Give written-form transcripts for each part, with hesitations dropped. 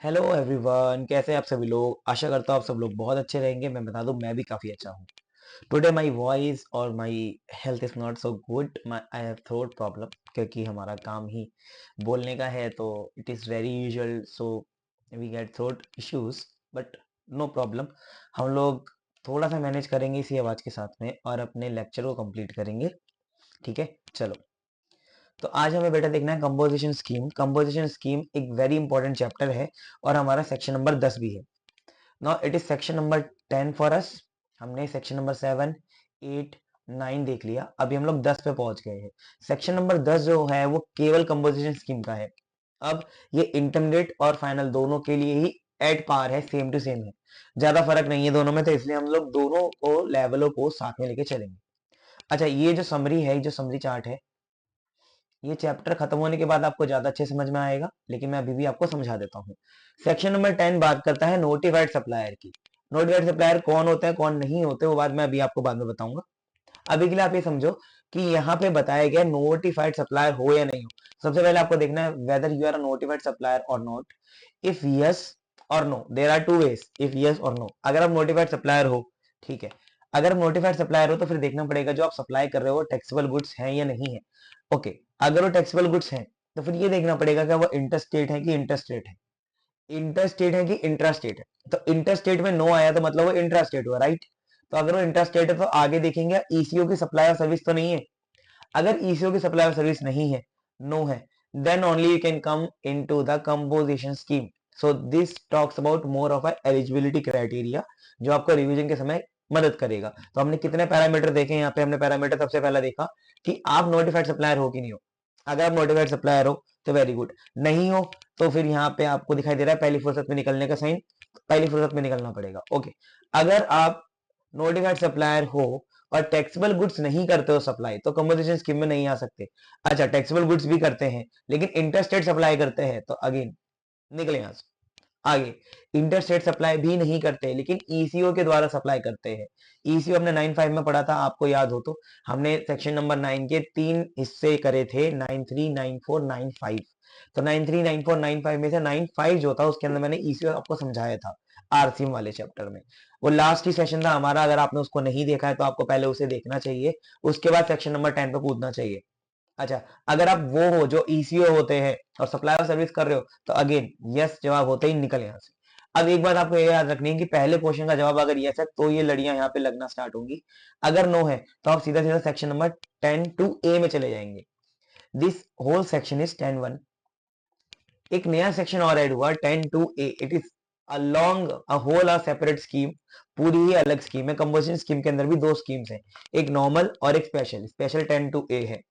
Hello everyone, कैसे हैं आप सभी लोग। आशा करता हूँ आप सब लोग बहुत अच्छे रहेंगे। मैं बता दूं, मैं भी काफ़ी अच्छा हूँ। टुडे माय वॉइस और my health is not so good. I have throat problem, क्योंकि हमारा काम ही बोलने का है, तो it is very usual, so we get throat issues. But no problem, हम लोग थोड़ा सा मैनेज करेंगे इसी आवाज़ के साथ में और अपने लेक्चर को कंप्लीट करेंगे। ठीक है, चलो। तो आज हमें बेटा देखना है कंपोजिशन स्कीम। कंपोजिशन स्कीम एक वेरी इंपॉर्टेंट चैप्टर है और हमारा सेक्शन नंबर 10 भी है। Now it is section number 10 for us. हमने सेक्शन नंबर 7, 8, 9 देख लिया, अभी हम लोग 10 पे पहुंच गए हैं। सेक्शन नंबर 10 जो है वो केवल कंपोजिशन स्कीम का है। अब ये इंटरमीडिएट और फाइनल दोनों के लिए ही एट पार है, सेम टू सेम है, ज्यादा फर्क नहीं है दोनों में, तो इसलिए हम लोग दोनों को लेवलों को साथ में लेके चलेंगे। अच्छा, ये जो समरी है, जो समरी चार्ट है, ये चैप्टर खत्म होने के बाद आपको ज्यादा अच्छे समझ में आएगा, लेकिन मैं अभी भी आपको समझा देता हूँ। सेक्शन नंबर 10 बात करता है नोटिफाइड सप्लायर की। नोटिफाइड सप्लायर कौन होता है, कौन नहीं होते, वो बात मैं अभी आपको बाद में बताऊंगा। अभी के लिए आप ये समझो कि यहाँ पे बताया गया नोटिफाइड सप्लायर हो या नहीं हो। सबसे पहले आपको देखना है whether you are a notified supplier और नॉट। इफ यस और no, there are two ways, if yes और नो। अगर आप नोटिफाइड सप्लायर हो, ठीक है, अगर आप नोटिफाइड सप्लायर हो तो फिर देखना पड़ेगा जो आप सप्लाई कर रहे हो टैक्सेबल गुड्स हैं या नहीं है। ओके, अगर वो टैक्सेबल गुड्स हैं तो फिर ये देखना पड़ेगा कि वो इंटरस्टेट है कि इंटरस्टेट है, इंटरस्टेट है कि इंट्रास्टेट है। तो इंटरस्टेट में नो आया तो मतलब वो इंट्रास्टेट हुआ, राइट। तो अगर वो इंट्रास्टेट है तो आगे देखेंगे ईसीओ की सप्लाई और सर्विस तो नहीं है। अगर ईसीओ की सप्लाई और सर्विस नहीं है, नो है, then only you can come into the composition scheme. So this talks about more of eligibility criteria, जो आपको रिवीजन के समय मदद करेगा। तो हमने कितने पैरामीटर देखे यहाँ पे। हमने पैरामीटर सबसे पहला देखा कि आप नोटिफाइड सप्लायर हो कि नहीं हो। अगर आप नोटिफाइड सप्लायर हो तो वेरी गुड, नहीं हो तो फिर यहाँ पे आपको दिखाई दे रहा है पहली फुर्सत में निकलने का साइन, पहली फुर्सत में निकलना पड़ेगा। ओके, अगर आप नोटिफाइड सप्लायर हो और टैक्सेबल गुड्स नहीं करते हो सप्लाई, तो कंपोजिशन स्कीम में नहीं आ सकते। अच्छा, टैक्सेबल गुड्स भी करते हैं लेकिन इंटरस्टेट सप्लाई करते हैं, तो अगेन निकले यहां से। आगे, इंटरस्टेट सप्लाई भी नहीं करते लेकिन ईसीओ के द्वारा सप्लाई करते हैं। ईसीओ हमने 9.5 में पढ़ा था, आपको याद हो तो। हमने सेक्शन नंबर 9 के 3 हिस्से करे थे, 9.3, 9.4, 9.5। तो 9.3, 9.4, 9.5 में से 9.5 जो था उसके अंदर मैंने ईसीओ आपको समझाया था आरसीएम वाले चैप्टर में। वो लास्ट ही सेशन था हमारा, अगर आपने उसको नहीं देखा है तो आपको पहले उसे देखना चाहिए, उसके बाद सेक्शन नंबर 10 पे कूदना चाहिए। अच्छा, अगर आप वो हो जो ईसीओ होते हैं और सप्लायर सर्विस कर रहे हो, तो अगेन यस जवाब होते ही निकल यहाँ से। अब एक बात आपको ये याद रखनी है कि पहले क्वेश्चन का जवाब अगर यस है तो ये लड़ियां यहाँ पे लगना स्टार्ट होंगी, अगर नो है तो आप सीधा सीधा सेक्शन नंबर 10 टू ए में चले जाएंगे। This whole section is 10-1। एक नया सेक्शन और ऐड हुआ 10 two A. It is along a whole a separate scheme, पूरी ही अलग स्कीम है। कंपोजिशन स्कीम के अंदर भी दो स्कीम्स हैं, एक नॉर्मल और एक स्पेशल। स्पेशल 10 टू ए है।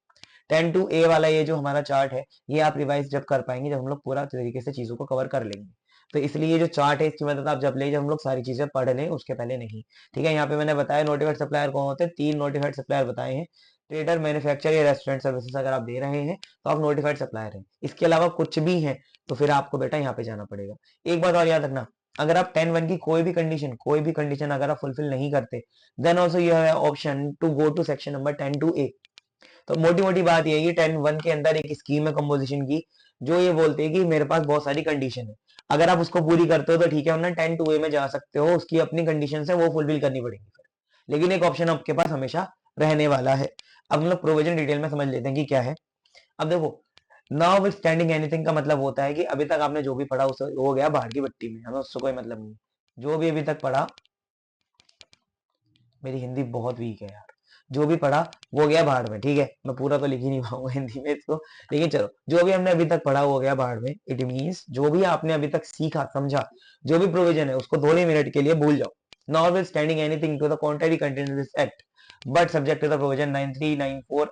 10 टू ए वाला ये जो हमारा चार्ट है, ये आप रिवाइज जब कर पाएंगे जब हम लोग पूरा तरीके से चीजों को कवर कर लेंगे। तो इसलिए ये जो चार्ट है इसकी मदद आप जब ले, जब हम लोग सारी चीजें पढ़ लें, उसके पहले नहीं। ठीक है, यहाँ पे मैंने बताया नोटिफाइड सप्लायर कौन होते हैं। 3 नोटिफाइड सप्लायर बताए हैं। ट्रेडर, मैन्युफैक्चर या रेस्टोरेंट सर्विसेज अगर आप दे रहे हैं तो आप नोटिफाइड सप्लायर हैं। इसके अलावा कुछ भी है तो फिर आपको बेटा यहाँ पे जाना पड़ेगा। एक बात और याद रखना, अगर आप 10-1 की कोई भी कंडीशन अगर आप फुलफिल नहीं करते, then also you have option to go to section number 10 two A. तो मोटी मोटी बात ये है कि 10-1 के अंदर एक स्कीम है कंपोजिशन की, जो ये बोलते हैं कि मेरे पास बहुत सारी कंडीशन है, अगर आप उसको पूरी करते हो तो ठीक है, वरना 10 टू ए में जा सकते हो, उसकी अपनी कंडीशन है वो फुलफिल करनी पड़ेगी फिर। लेकिन एक ऑप्शन आपके पास हमेशा रहने वाला है। अब हम लोग प्रोविजन डिटेल में समझ लेते हैं कि क्या है। अब देखो, नाउ स्टैंडिंग एनीथिंग का मतलब होता है कि अभी तक आपने जो भी पढ़ा उसे हो गया बाहर की बट्टी में, हमें उससे कोई मतलब नहीं। जो भी अभी तक पढ़ा, मेरी हिंदी बहुत वीक है यार, जो भी पढ़ा वो गया भाड़ में। ठीक है, मैं पूरा तो लिख ही नहीं पाऊंगा हिंदी में इसको, लेकिन चलो, जो भी हमने अभी तक पढ़ा वो गया भाड़ में। इट मीन्स जो भी आपने अभी तक सीखा समझा, जो भी प्रोविजन है उसको थोड़े मिनट के लिए भूल जाओ। Notwithstanding anything to the contrary content in this act, but subject to the provision 93, 94,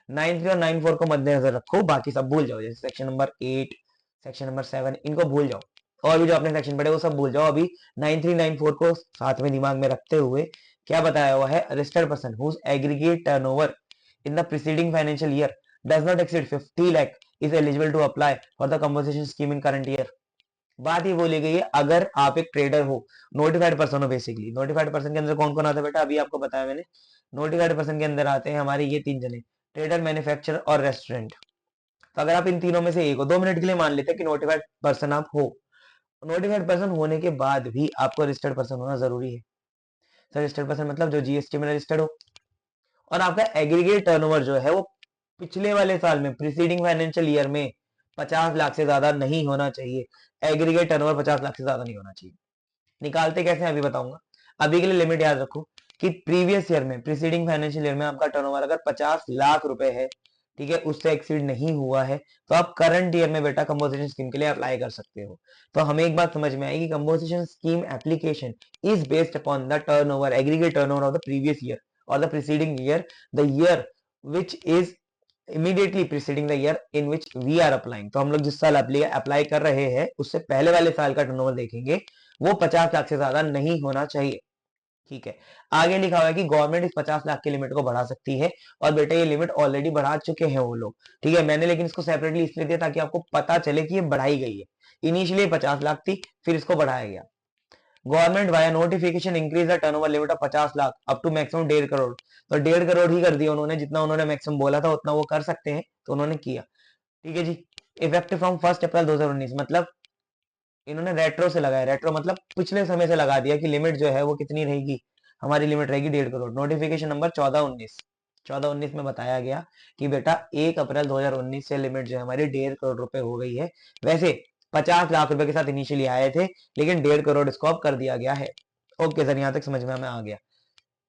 93 और 94 को मद्देनजर रखो, बाकी सब भूल जाओ। जैसे सेक्शन नंबर 8, सेक्शन नंबर 7, इनको भूल जाओ, और भी जो आपने सेक्शन पढ़े वो सब भूल जाओ। अभी 93, 94 को साथ में दिमाग में रखते हुए क्या बताया हुआ है, registered person whose aggregate turnover in the preceding financial year does not exceed 50 lakh is eligible to apply for the compensation scheme in current year. बात ये बोली गई है, अगर आप एक ट्रेडर हो, नोटिफाइड पर्सन हो। बेसिकली नोटिफाइड पर्सन के अंदर कौन कौन आता है बेटा, अभी आपको बताया मैंने। नोटिफाइड पर्सन के अंदर आते हैं हमारे ये 3 जने, ट्रेडर, मैन्युफैक्चरर और रेस्टोरेंट। तो अगर आप इन तीनों में से एक हो, 2 मिनट के लिए मान लेते हैं कि नोटिफाइड पर्सन आप हो, नोटिफाइड पर्सन होने के बाद भी आपको रजिस्टर्ड पर्सन होना जरूरी है। सर रजिस्टर्ड पर्सन मतलब जो जीएसटी में रजिस्टर्ड हो, और आपका एग्रीगेट टर्नओवर जो है वो पिछले वाले साल में प्रीसीडिंग फाइनेंशियल ईयर में 50 लाख से ज्यादा नहीं होना चाहिए। एग्रीगेट टर्नओवर 50 लाख से ज्यादा नहीं होना चाहिए। निकालते कैसे हैं अभी बताऊंगा। अभी के लिए लिमिट याद रखो कि प्रीवियस ईयर में प्रीसीडिंग फाइनेंशियल ईयर में आपका टर्नओवर अगर 50 लाख रुपए है, ठीक है, उससे एक्सीड नहीं हुआ है, तो आप करंट ईयर में बेटा कंपोजिशन स्कीम के लिए अप्लाई कर सकते हो। तो हमें एक बात समझ में आएगी, composition scheme application is based upon the turnover, aggregate turnover of the previous year और the preceding year, the year which is immediately preceding the year in which we are applying. तो हम लोग जिस साल अप्लाई कर रहे हैं उससे पहले वाले साल का टर्नओवर देखेंगे, वो 50 लाख से ज्यादा नहीं होना चाहिए। ठीक है, आगे लिखा हुआ है कि गवर्नमेंट इस 50 लाख की लिमिट को बढ़ा सकती है, और बेटा ये लिमिट ऑलरेडी बढ़ा चुके हैं वो लोग। ठीक है, मैंने लेकिन इसको सेपरेटली इसलिए दिया ताकि आपको पता चले कि ये बढ़ाई गई है। इनिशियली 50 लाख थी, फिर इसको बढ़ाया गया। Government via notification increase the turnover limit of 50 lakh up to maximum 1.5 crore. तो 1.5 करोड़ ही कर दिया उन्होंने, जितना उन्होंने मैक्सिमम बोला था उतना वो कर सकते हैं, तो उन्होंने किया। ठीक है जी, इफेक्टिव फ्रॉम 1 अप्रैल 2019, मतलब इन्होंने रेट्रो से लगाया। रेट्रो मतलब पिछले समय से लगा दिया कि लिमिट जो है वो कितनी रहेगी, हमारी लिमिट रहेगी 1.5 करोड़। नोटिफिकेशन नंबर 1419 में बताया गया कि बेटा 1 अप्रैल 2019 से लिमिट जो है हमारी 1.5 करोड़ रुपए हो गई है। वैसे 50 लाख रुपए के साथ इनिशियली आए थे, लेकिन 1.5 करोड़ इसको अब कर दिया गया है। ओके सर, यहाँ तक समझ में हमें आ गया।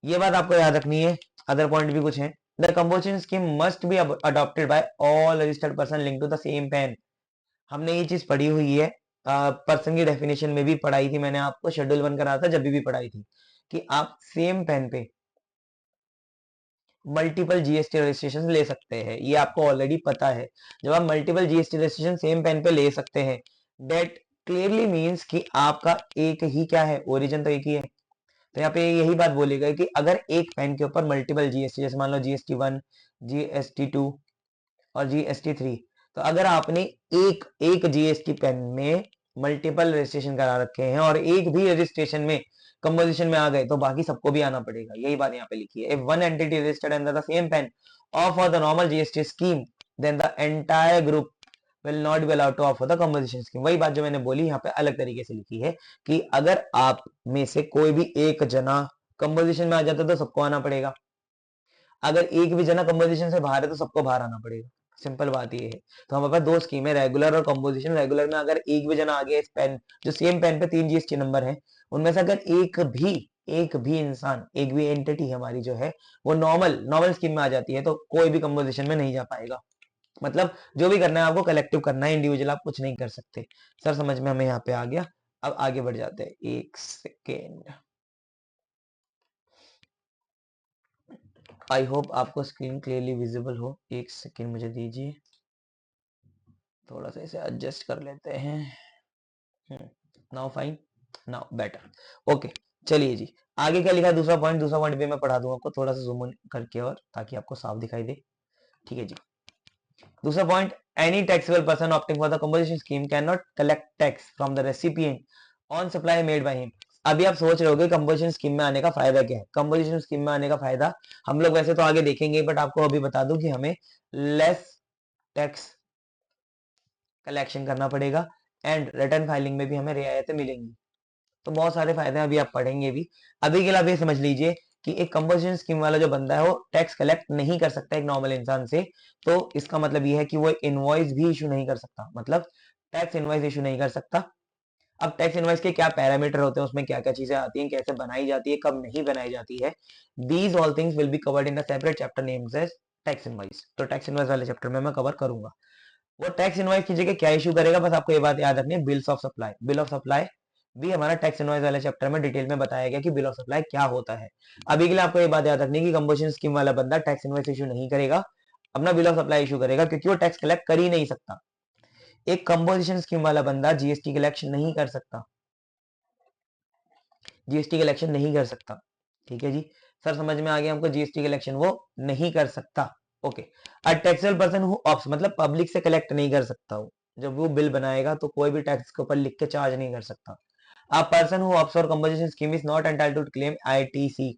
ये बात आपको याद रखनी है। अदर पॉइंट भी कुछ है। The composition scheme must be adopted by all registered person link to the same PAN. हमने ये चीज पढ़ी हुई है, पर्सन की डेफिनेशन में भी पढ़ाई थी मैंने, आपको शेड्यूल 1 करा था जब भी पढ़ाई थी, कि आप सेम पेन पे मल्टीपल जीएसटी रजिस्ट्रेशन ले सकते हैं। ये आपको ऑलरेडी पता है। जब आप multiple GST registration same PAN पे ले सकते हैं, डेट क्लियरली मीन्स कि आपका एक ही क्या है, ओरिजिन तो एक ही है। तो यहाँ पे यही बात बोली गई कि अगर एक पेन के ऊपर मल्टीपल जीएसटी, जैसे मान लो जीएसटी 1, जीएसटी 2 और जीएसटी 3, तो अगर आपने एक एक जीएसटी पेन में मल्टीपल रजिस्ट्रेशन करा रखे हैं और एक भी रजिस्ट्रेशन में कंपोजिशन में आ गए, तो बाकी सबको भी आना पड़ेगा। यही बात यहाँ पे लिखी है। If one entity registered under the same PAN और for the normal GST scheme, then the entire group will not be allowed to opt for the composition scheme. वही बात जो मैंने बोली यहाँ पे अलग तरीके से लिखी है कि अगर आप में से कोई भी एक जना कंपोजिशन में आ जाता है तो सबको आना पड़ेगा। अगर एक भी जना कंपोजिशन से बाहर है तो सबको बाहर आना पड़ेगा। सिंपल बात ये है। तो हमारे पास दो स्कीम है, रेगुलर और कंपोजिशन। रेगुलर में अगर एक भी जना आ गया इस पेन, जो सेम पेन पे 3 जीएसटी नंबर है, उनमें से अगर एक भी इंसान, एक भी एंटिटी हमारी जो है वो नॉर्मल नॉर्मल स्कीम में आ जाती है, तो कोई भी कंपोजिशन में नहीं जा पाएगा। मतलब जो भी करना है आपको कलेक्टिव करना है, इंडिविजुअल आप कुछ नहीं कर सकते। सर समझ में हमें यहाँ पे आ गया। अब आगे बढ़ जाते हैं। एक सेकेंड, आई होप आपको स्क्रीन क्लियरली विजिबल हो। एक सेकेंड मुझे दीजिए, थोड़ा सा इसे एडजस्ट कर लेते हैं। Now fine, now better. Okay, चलिए जी, आगे क्या लिखा है दूसरा पॉइंट। दूसरा पॉइंट भी मैं पढ़ा दूं आपको थोड़ा सा जूम इन करके, और ताकि आपको साफ दिखाई दे। ठीक है जी, दूसरा point, any taxable person opting for the composition scheme can not collect tax from the recipient on supply made by him. अभी आप सोच रहे होगे कंपोजिशन स्कीम में आने का फायदा क्या है। कंपोजिशन स्कीम में आने का फायदा हम लोग वैसे तो आगे देखेंगे, बट आपको अभी बता दूं कि हमें लेस टैक्स कलेक्शन करना पड़ेगा, एंड रिटर्न फाइलिंग में भी हमें रियायतें मिलेंगी। तो बहुत सारे फायदे अभी आप पढ़ेंगे भी। अभी के लिए आप ये समझ लीजिए कि एक कंपोजिशन स्कीम वाला जो बंदा है वो टैक्स कलेक्ट नहीं कर सकता एक नॉर्मल इंसान से। तो इसका मतलब ये है कि वो इनवॉइस भी इशू नहीं कर सकता, मतलब टैक्स इनवॉइस इशू नहीं कर सकता। अब टैक्स इनवॉइस के क्या पैरामीटर होते हैं, उसमें क्या क्या चीजें आती हैं, कैसे बनाई जाती है, कब नहीं बनाई जाती है, these all things will be covered in a separate chapter named as tax invoice. तो टैक्स इनवॉइस वाले चैप्टर में मैं कवर करूंगा। वो टैक्स इनवॉइस की जगह क्या इशू करेगा, बस आपको ये बात याद रखनी है, bills of supply. Bill of supply भी हमारा टैक्स इनवॉइस वाले चैप्टर में डिटेल में बताया गया कि बिल ऑफ सप्लाई क्या होता है। अभी के लिए आपको ये बात याद रखनी है कि कंपोजिशन स्कीम वाला बंदा टैक्स इनवॉइस इशू नहीं करेगा, अपना बिल ऑफ सप्लाई इशू करेगा, क्योंकि वो टैक्स कलेक्ट कर ही नहीं सकता। एक कंपोजिशन स्कीम वाला बंदा जीएसटी कलेक्शन नहीं कर सकता, जीएसटी कलेक्शन नहीं कर सकता। ठीक है जी, सर समझ में आ गया हमको, जीएसटी कलेक्शन वो नहीं कर सकता। Okay, a taxable person who ops, मतलब पब्लिक से कलेक्ट नहीं कर सकता हो। जब वो बिल बनाएगा तो कोई भी टैक्स के ऊपर लिख के चार्ज नहीं कर सकता। A person who opts for composition scheme is not entitled to claim ITC.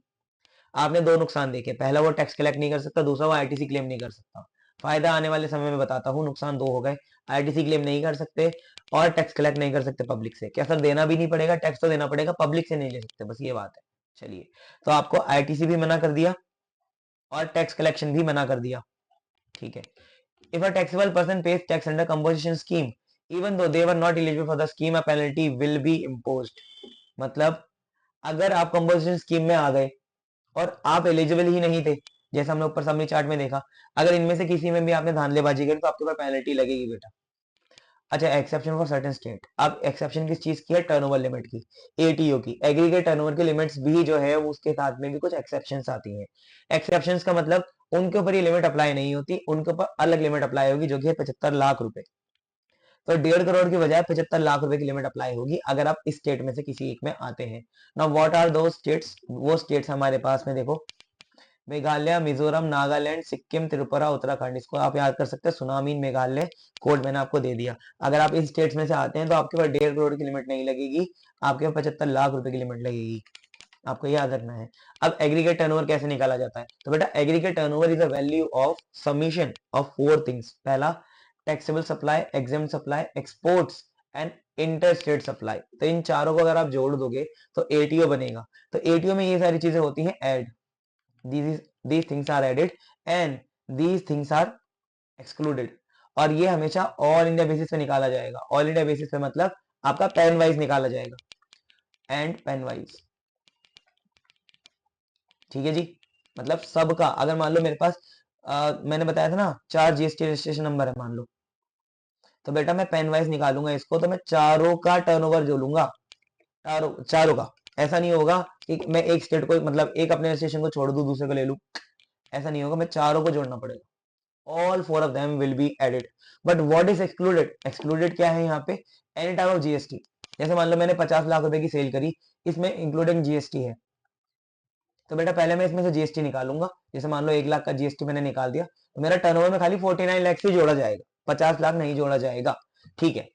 आपने दो नुकसान देखे, पहला वो टैक्स कलेक्ट नहीं कर सकता, दूसरा वो आईटीसी क्लेम नहीं कर सकता। फायदा आने वाले समय में बताता हूँ, नुकसान दो हो गए। आईटीसी क्लेम नहीं कर सकते और टैक्स कलेक्ट नहीं कर सकते पब्लिक से। क्या सर देना भी नहीं पड़ेगा? टैक्स तो देना पड़ेगा, पब्लिक से नहीं ले सकते, बस ये बात है। चलिए, तो आपको आईटीसी भी मना कर दिया और टैक्स कलेक्शन भी मना कर दिया, ठीक है। If a taxable person page tax under composition scheme even though they were not eligible for the scheme, a penalty will be imposed. मतलब अगर आप कंपोजिशन स्कीम में आ गए और आप एलिजिबल ही नहीं थे, जैसे हमने ऊपर समरी चार्ट में देखा, अगर इनमें से किसी में भी आपने धांधलेबाजी करी तो आपके ऊपर पेनल्टी लगेगी बेटा। अच्छा, एक्सेप्शन फॉर सर्टेन स्टेट। अब एक्सेप्शन किस चीज की है? टर्नओवर लिमिट की, एटीओ की। एग्रीगेट टर्नओवर की लिमिट्स भी जो है वो उसके साथ में भी कुछ एक्सेप्शंस आती हैं। एक्सेप्शंस का मतलब उनके ऊपर ये लिमिट अप्लाई नहीं होती, उनके ऊपर अलग लिमिट अप्लाई होगी जो कि है 75 लाख रुपए। तो 1.5 करोड़ की बजाय 75 लाख रुपए की लिमिट अप्लाई होगी अगर आप इस स्टेट में से किसी एक में आते हैं। नाउ व्हाट आर दो स्टेट्स? वो स्टेट्स हमारे पास में देखो, मेघालय, मिजोरम, नागालैंड, सिक्किम, त्रिपुरा, उत्तराखंड। इसको आप याद कर सकते हैं, सुनामी इन मेघालय, कोड मैंने आपको दे दिया। अगर आप इन स्टेट्स में से आते हैं तो आपके पास 1.5 करोड़ की लिमिट नहीं लगेगी, आपके पास 75 लाख रुपए की लिमिट लगेगी। आपको याद रखना है। अब एग्रीगेट टर्नओवर कैसे निकाला जाता है? तो बेटा aggregate turnover is the value of summation of 4 things. पहला, taxable supply, exempt supply, exports and inter state supply. तो इन चारों को अगर आप जोड़ दोगे तो एटीओ बनेगा। तो एटीओ में ये सारी चीजें होती हैं add, these things are added and these things are excluded। और ये हमेशा ऑल इंडिया बेसिस पे निकाला जाएगा। ऑल इंडिया बेसिस पे मतलब आपका पेन वाइज निकाला जाएगा, एंड पेन वाइज, ठीक है जी। मतलब सबका, अगर मान लो मेरे पास मैंने बताया था ना 4 जीएसटी रजिस्ट्रेशन नंबर है मान लो, तो बेटा मैं पेन वाइज निकालूंगा इसको, तो मैं चारों का टर्नओवर जोड़ूंगा, चारों चारों का। ऐसा नहीं होगा कि मैं एक स्टेट को मतलब एक अपने रजिस्ट्रेशन को छोड़ दूं दूसरे को ले लूं, ऐसा नहीं होगा, मैं चारों को जोड़ना पड़ेगा। All 4 of them will be added, but what is excluded? excluded क्या है यहाँ पे? any type of GST. जैसे मान लो मैंने 50 लाख रुपए की सेल करी, इसमें इंक्लूडिंग जीएसटी है, तो बेटा पहले मैं इसमें से जीएसटी निकालूंगा। जैसे मान लो 1 लाख का जीएसटी मैंने निकाल दिया, तो मेरा टर्नओवर में खाली 49 लाख ही जोड़ा जाएगा, 50 लाख नहीं जोड़ा जाएगा, ठीक है।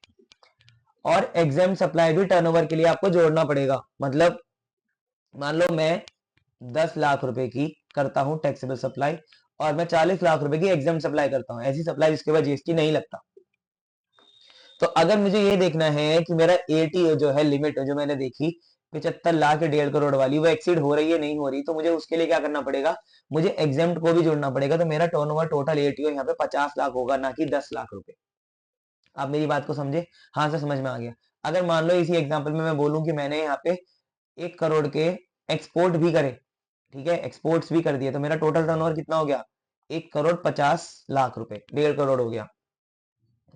और एग्जाम सप्लाई भी टर्नओवर के लिए आपको जोड़ना पड़ेगा। मतलब मान लो मैं 10 लाख रुपए की करता हूं टैक्सेबल सप्लाई और मैं 40 लाख रुपए की एग्जाम सप्लाई करता हूं, ऐसी सप्लाई जिसके बाद जीएसटी नहीं लगता। तो अगर मुझे ये देखना है कि मेरा एटीओ जो है लिमिट जो मैंने देखी 75 लाख 1.5 करोड़ वाली, वो एक्सीड हो रही है नहीं हो रही, तो मुझे उसके लिए क्या करना पड़ेगा? मुझे एग्जाम्प्ट को भी जोड़ना पड़ेगा। तो मेरा टर्नओवर टोटल एटीओ यहाँ पे 50 लाख होगा, ना कि 10 लाख रुपए। आप मेरी बात को समझे? हाँ से समझ में आ गया। अगर मान लो इसी एग्जाम्पल में मैं बोलूं कि मैंने यहाँ पे 1 करोड़ के एक्सपोर्ट भी करे, ठीक है, एक्सपोर्ट्स भी कर दिए, तो मेरा टोटल टर्नओवर कितना हो गया? 1 करोड़ 50 लाख रुपए, 1.5 करोड़ हो गया।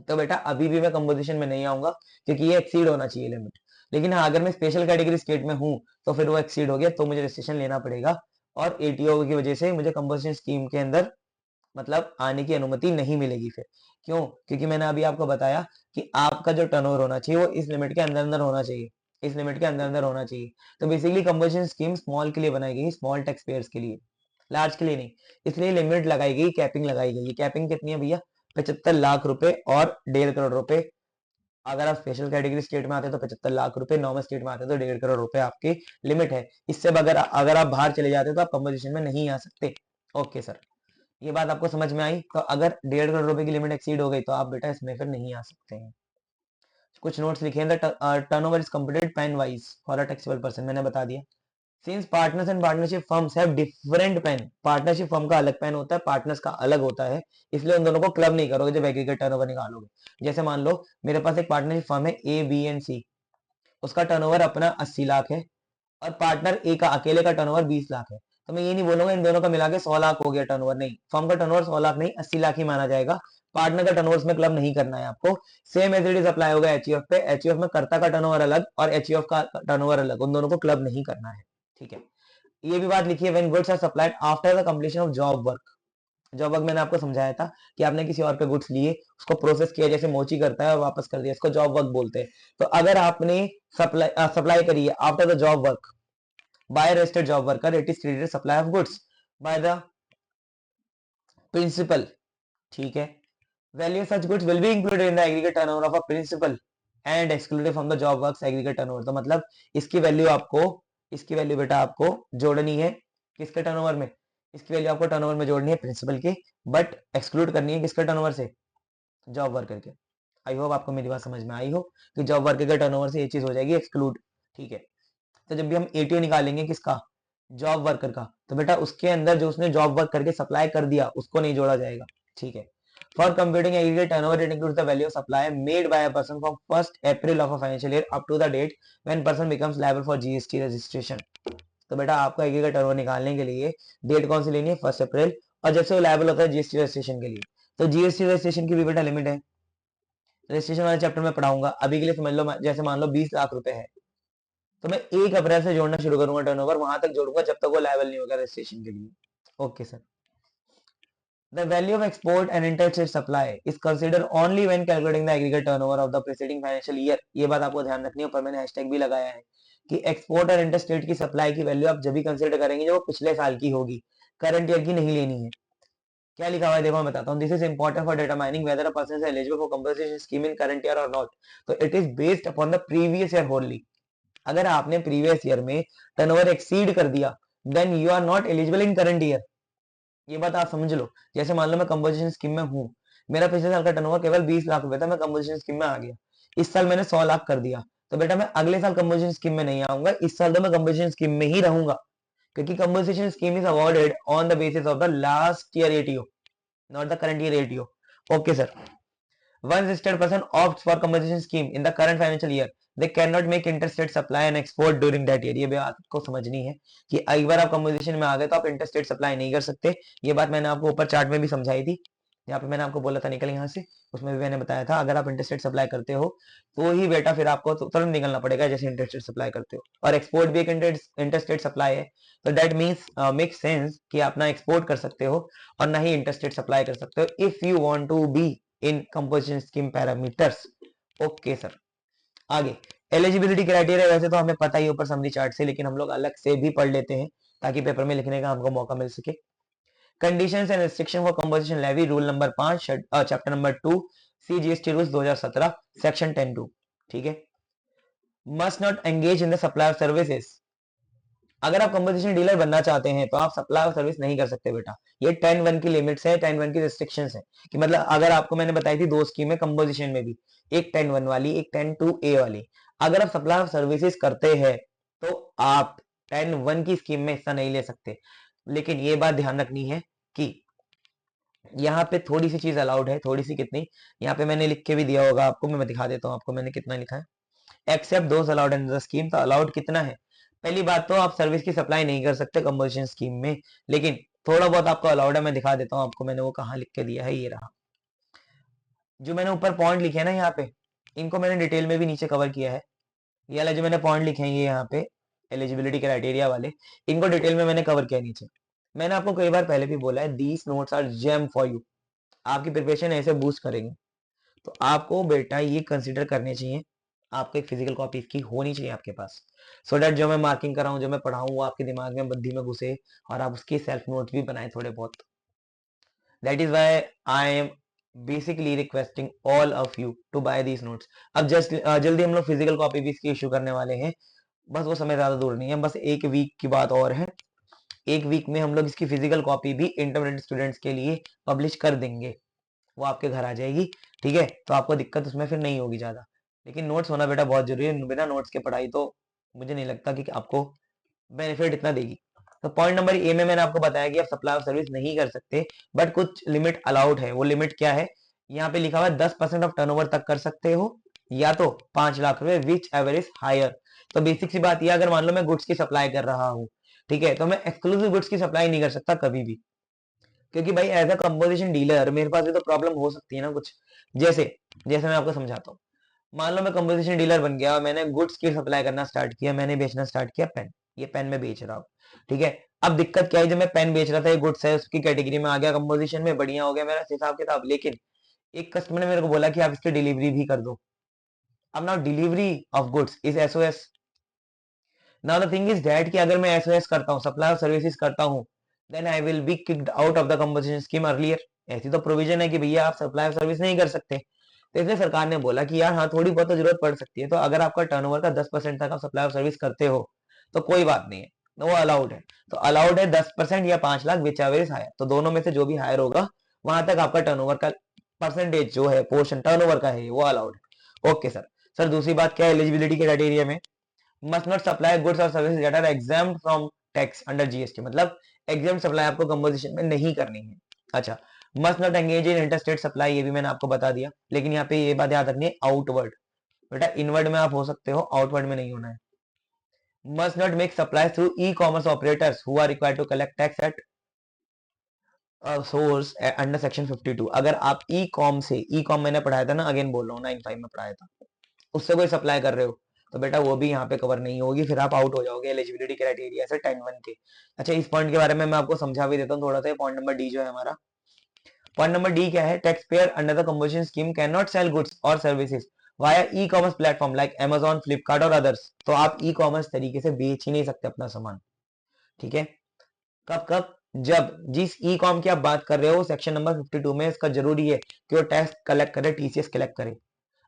तो बेटा अभी भी मैं कंपोजिशन में नहीं आऊंगा क्योंकि ये एक्सीड होना चाहिए लिमिट। लेकिन हाँ, अगर मैं स्पेशल कैटेगरी स्टेट में हूं तो फिर वो एक्सीड हो गया, तो मुझे रजिस्ट्रेशन लेना पड़ेगा और एटीओ की वजह से मुझे कंपोजिशन स्कीम के अंदर मतलब आने की अनुमति नहीं मिलेगी फिर। क्यों? क्योंकि मैंने अभी आपको बताया कि आपका जो टर्नओवर होना चाहिए वो इस लिमिट के अंदर अंदर होना चाहिए, इस लिमिट के अंदर अंदर होना चाहिए। तो बेसिकली कंपोजिशन स्कीम स्मॉल के लिए बनाई गई, स्मॉल टैक्स पेयर्स के लिए, लार्ज के लिए नहीं। इसलिए लिमिट लगाई गई, कैपिंग लगाई गई। कैपिंग कितनी है भैया? 75 लाख रुपए और 1.5 करोड़ रुपए। अगर आप स्पेशल कैटेगरी स्टेट में आते हैं तो 75 लाख रुपए, नॉर्मल स्टेट में आते हैं तो 1.5 करोड़ रुपए आपकी लिमिट है। इससे अगर अगर आप बाहर चले जाते हैं तो आप कंपोजिशन में नहीं आ सकते। ओके सर, ये बात आपको समझ में आई? तो अगर 1.5 करोड़ रुपए की लिमिट एक्सीड हो गई तो आप बेटा इसमें फिर नहीं आ सकते हैं। कुछ नोट्स लिखे हैं, turnover is computed PAN wise for a taxable person, मैंने बता दिया। Since partners and partnership firms have different PAN, partnership firm का अलग पेन होता है, पार्टनर्स का अलग होता है, इसलिए उन दोनों को क्लब नहीं करोगे जब एग्रीगेट टर्नओवर निकालोगे। जैसे मान लो मेरे पास एक पार्टनरशिप फर्म है ए बी एंड सी, उसका टर्नओवर अपना 80 लाख है और पार्टनर ए का अकेले का टर्नओवर 20 लाख है। तो मैं ये नहीं बोलूंगा इन दोनों का मिला के 100 लाख हो गया टर्नओवर, नहीं, फर्म का टर्नओवर 100 लाख नहीं 80 लाख ही माना जाएगा। पार्टनर का टर्नओवर में क्लब नहीं करना है आपको। Same as it is apply होगा एचयूएफ पे, एचयूएफ में कर्ता का टर्नओवर अलग और एचयूएफ का टर्नओवर अलग, उन दोनों को क्लब नहीं करना है, ठीक है। ये भी बात लिखी है, when goods are supplied after the completion of job work. Job work मैंने आपको समझाया था कि आपने किसी और पे गुड्स लिए, उसको प्रोसेस किया जैसे मोची करता है और वापस कर दिया, इसको जॉब वर्क बोलते हैं। तो अगर आपने सप्लाई करी है after the job work by registered job worker, it is credited supply of goods by the principal, ठीक है। Value of such goods will be included in the aggregate turnover of a principal and excluded from the job works aggregate turnover. तो मतलब इसकी value आपको, इसकी value बेटा आपको जोड़नी है किसके टर्नओवर में? इसकी वैल्यू आपको टर्नओवर में जोड़नी है प्रिंसिपल के, बट एक्सक्लूड करनी है किसके टर्नओवर से? जॉब वर्कर के। आई होप आपको मेरी बात समझ में आई हो कि जॉब वर्कर के टर्नओवर से ये चीज हो जाएगी एक्सक्लूड। ठीक है, तो जब भी हम एटीओ निकालेंगे किसका, जॉब वर्कर का, तो बेटा उसके अंदर जो उसने जॉब वर्क करके सप्लाई कर दिया उसको नहीं जोड़ा जाएगा। ठीक है, for computing aggregate turnover it includes the value of supply made by a person from 1st April of a financial year up to the date when person becomes liable for GST registration. तो बेटा आपको aggregate turnover निकालने के लिए date कौन सी लेनी है, 1 अप्रैल, और जब से वो लायबल होता है जीएसटी रजिस्ट्रेशन के लिए, तो जीएसटी रजिस्ट्रेशन की भी बेटा लिमिट है, रजिस्ट्रेशन वाले चैप्टर में पढ़ाऊंगा। अभी के लिए समझ लो, जैसे मान लो 20 लाख रुपए है, तो मैं 1 अप्रैल से जोड़ना शुरू करूंगा टर्नओवर, वहां तक जोड़ूंगा जब तक वो लायबल नहीं होगा रजिस्ट्रेशन के लिए। Okay sir. The value of export and interstate supply is considered only when calculating the aggregate turnover of the preceding financial year। ये बात आपको ध्यान रखनी है, ऊपर मैंने हैशटैग भी लगाया है कि एक्सपोर्ट और इंटरस्टेट की सप्लाई की वैल्यू आप जब भी कंसिडर करेंगे जो वो पिछले साल की होगी, करंट ईयर की नहीं लेनी है। क्या लिखा हुआ है देखो मैं बताता हूँ। This is important for determining whether a person is eligible for compensation scheme in current year और नॉट। तो it is based upon the previous year only. अगर आपने प्रीवियस ईयर में टर्नओवर एक्सीड कर दिया then you are not eligible in current year. ये बात आप समझ लो। जैसे मान लो मैं कंपोजिशन स्कीम में हूँ, मेरा पिछले साल का टर्नओवर केवल 20 लाख रुपए था, मैं कंपोजिशन स्कीम में आ गया, इस साल मैंने 100 लाख कर दिया, तो बेटा मैं अगले साल कंपोजिशन स्कीम में नहीं आऊंगा, इस साल तो मैं कंपोजिशन स्कीम में ही रहूंगा, क्योंकि composition scheme is awarded on the basis of the last year ATO, not the current year ATO. Okay sir. Once listed person opts for compensation scheme in the current financial year, they cannot make interstate supply and export during that year। ये बात को समझनी है कि एक बार आप composition में आ गए तो आप इंटरस्टेट सप्लाई नहीं कर सकते। ये बात मैंने आपको ऊपर चार्ट में भी समझाई थी, यहाँ पे मैंने आपको बोला था निकल यहाँ से, उसमें भी मैंने बताया था अगर आप इंटरस्टेट सप्लाई करते हो तो ही बेटा फिर आपको तुरंत निकलना पड़ेगा जैसे इंटरस्टेट सप्लाई करते हो, और एक्सपोर्ट भी एक इंटरस्टेट सप्लाई है, तो दैट मीन्स मेक सेंस कि आप ना एक्सपोर्ट कर सकते हो और ना ही इंटरस्टेट सप्लाई कर सकते हो if you want to be in composition scheme parameters. Okay sir. आगे एलिजिबिलिटी क्राइटेरिया वैसे तो हमें पता ही ऊपर समरी चार्ट से, लेकिन हम लोग अलग से भी पढ़ लेते हैं ताकि पेपर में लिखने का हमको मौका मिल सके। Conditions and restriction for composition levy, rule number 5 chapter number 2 CGST rules 2017 सेक्शन 10(2). ठीक है, must not engage in the supply of services. अगर आप कंपोजिशन डीलर बनना चाहते हैं तो आप सप्लाई और सर्विस नहीं कर सकते बेटा। ये 10(1) की लिमिट्स है, 10(1) की रिस्ट्रिक्शंस है कि मतलब अगर आपको मैंने बताई थी दो स्कीम है कंपोजिशन में भी, एक 10(1) वाली, एक 10(2)A वाली। अगर आप सप्लाई ऑफ सर्विसेज करते हैं तो आप 10(1) की स्कीम में हिस्सा नहीं ले सकते। लेकिन ये बात ध्यान रखनी है कि यहाँ पे थोड़ी सी चीज अलाउड है, थोड़ी सी कितनी, यहाँ पे मैंने लिख के भी दिया होगा आपको, मैं दिखा देता हूँ आपको मैंने कितना लिखा है। Except those allowed in the scheme, तो अलाउड कितना है। पहली बात तो आप सर्विस की सप्लाई नहीं कर सकते कंपोजिशन स्कीम में, लेकिन थोड़ा बहुत आपको अलाउड है। मैं दिखा देता हूँ आपको, मैंने वो कहाँ लिख के दिया है, ये रहा। जो मैंने ऊपर पॉइंट लिखे हैं ना यहाँ पे, इनको मैंने डिटेल में भी नीचे कवर किया है। ये वाला जो मैंने पॉइंट लिखे हैं ये यहाँ पे एलिजिबिलिटी क्राइटेरिया वाले, इनको डिटेल में मैंने कवर किया नीचे। मैंने आपको कई बार पहले भी बोला है these notes are gem for you, आपकी प्रिपरेशन ऐसे बूस्ट करेंगे। तो आपको बेटा ये कंसीडर करने चाहिए, आपको एक फिजिकल कॉपी की होनी चाहिए आपके पास, सो दैट जो मैं मार्किंग कराऊं, जो मैं पढ़ाऊं वो आपके दिमाग में बुद्धि में घुसे और आप उसकी सेल्फ नोट्स भी बनाए थोड़े बहुत। That is why I am basically requesting all of you to buy these notes. अब जस्ट जल्दी हम लोग फिजिकल कॉपी भी इसकी इशू करने वाले हैं, बस वो समय ज्यादा दूर नहीं है, बस एक वीक की बात और है। एक वीक में हम लोग इसकी फिजिकल कॉपी भी इंटरमीडिएट स्टूडेंट्स के लिए पब्लिश कर देंगे, वो आपके घर आ जाएगी। ठीक है, तो आपको दिक्कत उसमें फिर नहीं होगी ज्यादा। लेकिन नोट्स होना बेटा बहुत जरूरी है, बिना नोट्स के पढ़ाई तो मुझे नहीं लगता कि आपको बेनिफिट इतना देगी। तो पॉइंट नंबर ए में मैंने आपको बताया कि आप सप्लाई ऑफ सर्विस नहीं कर सकते, बट कुछ लिमिट अलाउड है। वो लिमिट क्या है, यहाँ पे लिखा हुआ है 10% ऑफ टर्नओवर तक कर सकते हो, या तो 5 लाख रुपए, विच एवर इज हायर। तो बेसिक सी बात यह, अगर मान लो मैं गुड्स की सप्लाई कर रहा हूँ, ठीक है, तो मैं एक्सक्लूसिव गुड्स की सप्लाई नहीं कर सकता कभी भी, क्योंकि भाई एज अ कंपोजिशन डीलर मेरे पास भी तो प्रॉब्लम हो सकती है ना कुछ। जैसे जैसे मैं आपको समझाता हूँ, मान लो मैं कंपोजिशन डीलर बन गया, मैंने गुड्स की सप्लाई करना स्टार्ट किया, मैंने बेचना स्टार्ट किया पेन, ये पेन में बेच रहा हूँ। ठीक है, अब दिक्कत क्या है, जब मैं पेन बेच रहा था ये गुड्स है उसकी कैटेगरी में आ गया, कंपोजिशन में बढ़िया हो गया मेरा हिसाब किताब, लेकिन एक कस्टमर ने मेरे को बोला कि आप इसकी डिलीवरी भी कर दो। अब now delivery of goods is SOS. Now the thing is that कि अगर मैं एसओएस करता हूँ, सप्लाई ऑफ सर्विसेज करता हूँ, then I will be kicked out of the composition scheme earlier. ऐसी तो प्रोविजन है कि भैया आप सप्लाई ऑफ सर्विस नहीं कर सकते। तो इसलिए सरकार ने बोला कि यार हाँ थोड़ी बहुत तो जरूरत पड़ सकती है, तो अगर आपका टर्नओवर का 10% तक आप सप्लाई ऑफ सर्विस करते हो तो कोई बात नहीं है, तो वो अलाउड है। तो अलाउड है 10% या 5 lakh, whichever is higher, तो दोनों में से जो भी हायर होगा वहां तक आपका टर्नओवर का परसेंटेज जो है पोर्शन टर्नओवर का है वो अलाउड है। Okay sir. सर दूसरी बात क्या है एलिजिबिलिटी के क्राइटेरिया में, मस्ट नॉट सप्लाई गुड्स और services that are exempted from tax under GST, मतलब एग्जाम सप्लाई आपको कंपोजिशन में नहीं करनी है। अच्छा, must not engage in interstate supply, ये भी मैंने आपको बता दिया, लेकिन यहाँ पे ये बात याद रखनी है आउटवर्ड, बेटा इनवर्ड में आप हो सकते हो, आउटवर्ड में नहीं होना है। Must not make supply through e commerce operators who are required to collect tax at source under section 52। अगर आप ई कॉम से, ई कॉम मैंने पढ़ाया था ना, अगेन बोल रहा हूँ 9.5 में पढ़ाया था, उससे कोई सप्लाई कर रहे हो तो बेटा वो भी यहाँ पे कवर नहीं होगी, फिर आप आउट हो जाओगे एलिजिबिलिटी क्राइटेरिया से 10(1) के। अच्छा, इस पॉइंट के बारे में मैं आपको समझा भी देता हूँ थोड़ा सा। पॉइंट नंबर डी जो है हमारा, पॉइंट नंबर डी क्या है, tax payer under the composition scheme can not sell goods और services via e commerce platform like Amazon, Flipkart और अदर्स। तो आप ई कॉमर्स तरीके से बेच ही नहीं सकते अपना सामान, ठीक है। कब कब, जब जिस ई कॉम की आप बात कर रहे हो सेक्शन नंबर 52 में इसका जरूरी है कि वो टैक्स कलेक्ट करे, टीसीएस कलेक्ट करे।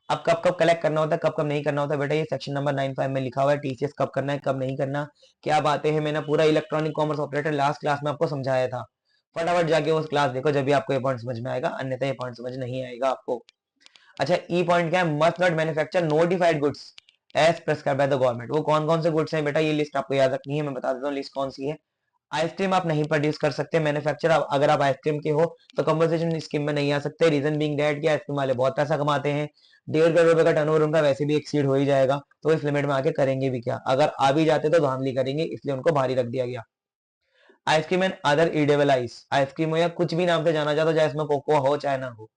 अब कब कब कलेक्ट करना होता है, कब कब नहीं करना होता है, बेटा ये सेक्शन नंबर 95 में लिखा हुआ है, टीसीएस कब करना है कब नहीं करना, क्या बातें हैं, मैंने पूरा electronic commerce operator last class में आपको समझाया था। फटाफट जाके उस क्लास देखो, जब भी आपको ये पॉइंट समझ में आएगा, अन्यथा ये पॉइंट समझ नहीं आएगा आपको। अच्छा, ई पॉइंट क्या है, must not manufacture notified goods as prescribe by the government. वो कौन कौन से गुड्स हैं बेटा, ये लिस्ट आपको याद रखनी है, मैं बता देता हूँ लिस्ट कौन सी है। आइसक्रीम आप नहीं प्रोड्यूस कर सकते, मैन्युफैक्चर अगर आप आइसक्रीम के हो तो कंपनसेशन स्कीम में नहीं आ सकते। रीजन बीइंग दैट कि आइसक्रीम वाले बहुत पैसा कमाते हैं, 1.5 करोड़ रुपए का टर्नओवर उनका वैसे भी एक्सीड हो ही जाएगा, तो इस लिमिट में आके करेंगे भी क्या, अगर आ भी जाते तो धांधली करेंगे, इसलिए उनको भारी रख दिया गया। Ice cream and other edible ice, ice cream हो या कुछ भी नाम से जाना जाता, चाहे इसमें कोको हो चाहे ना हो।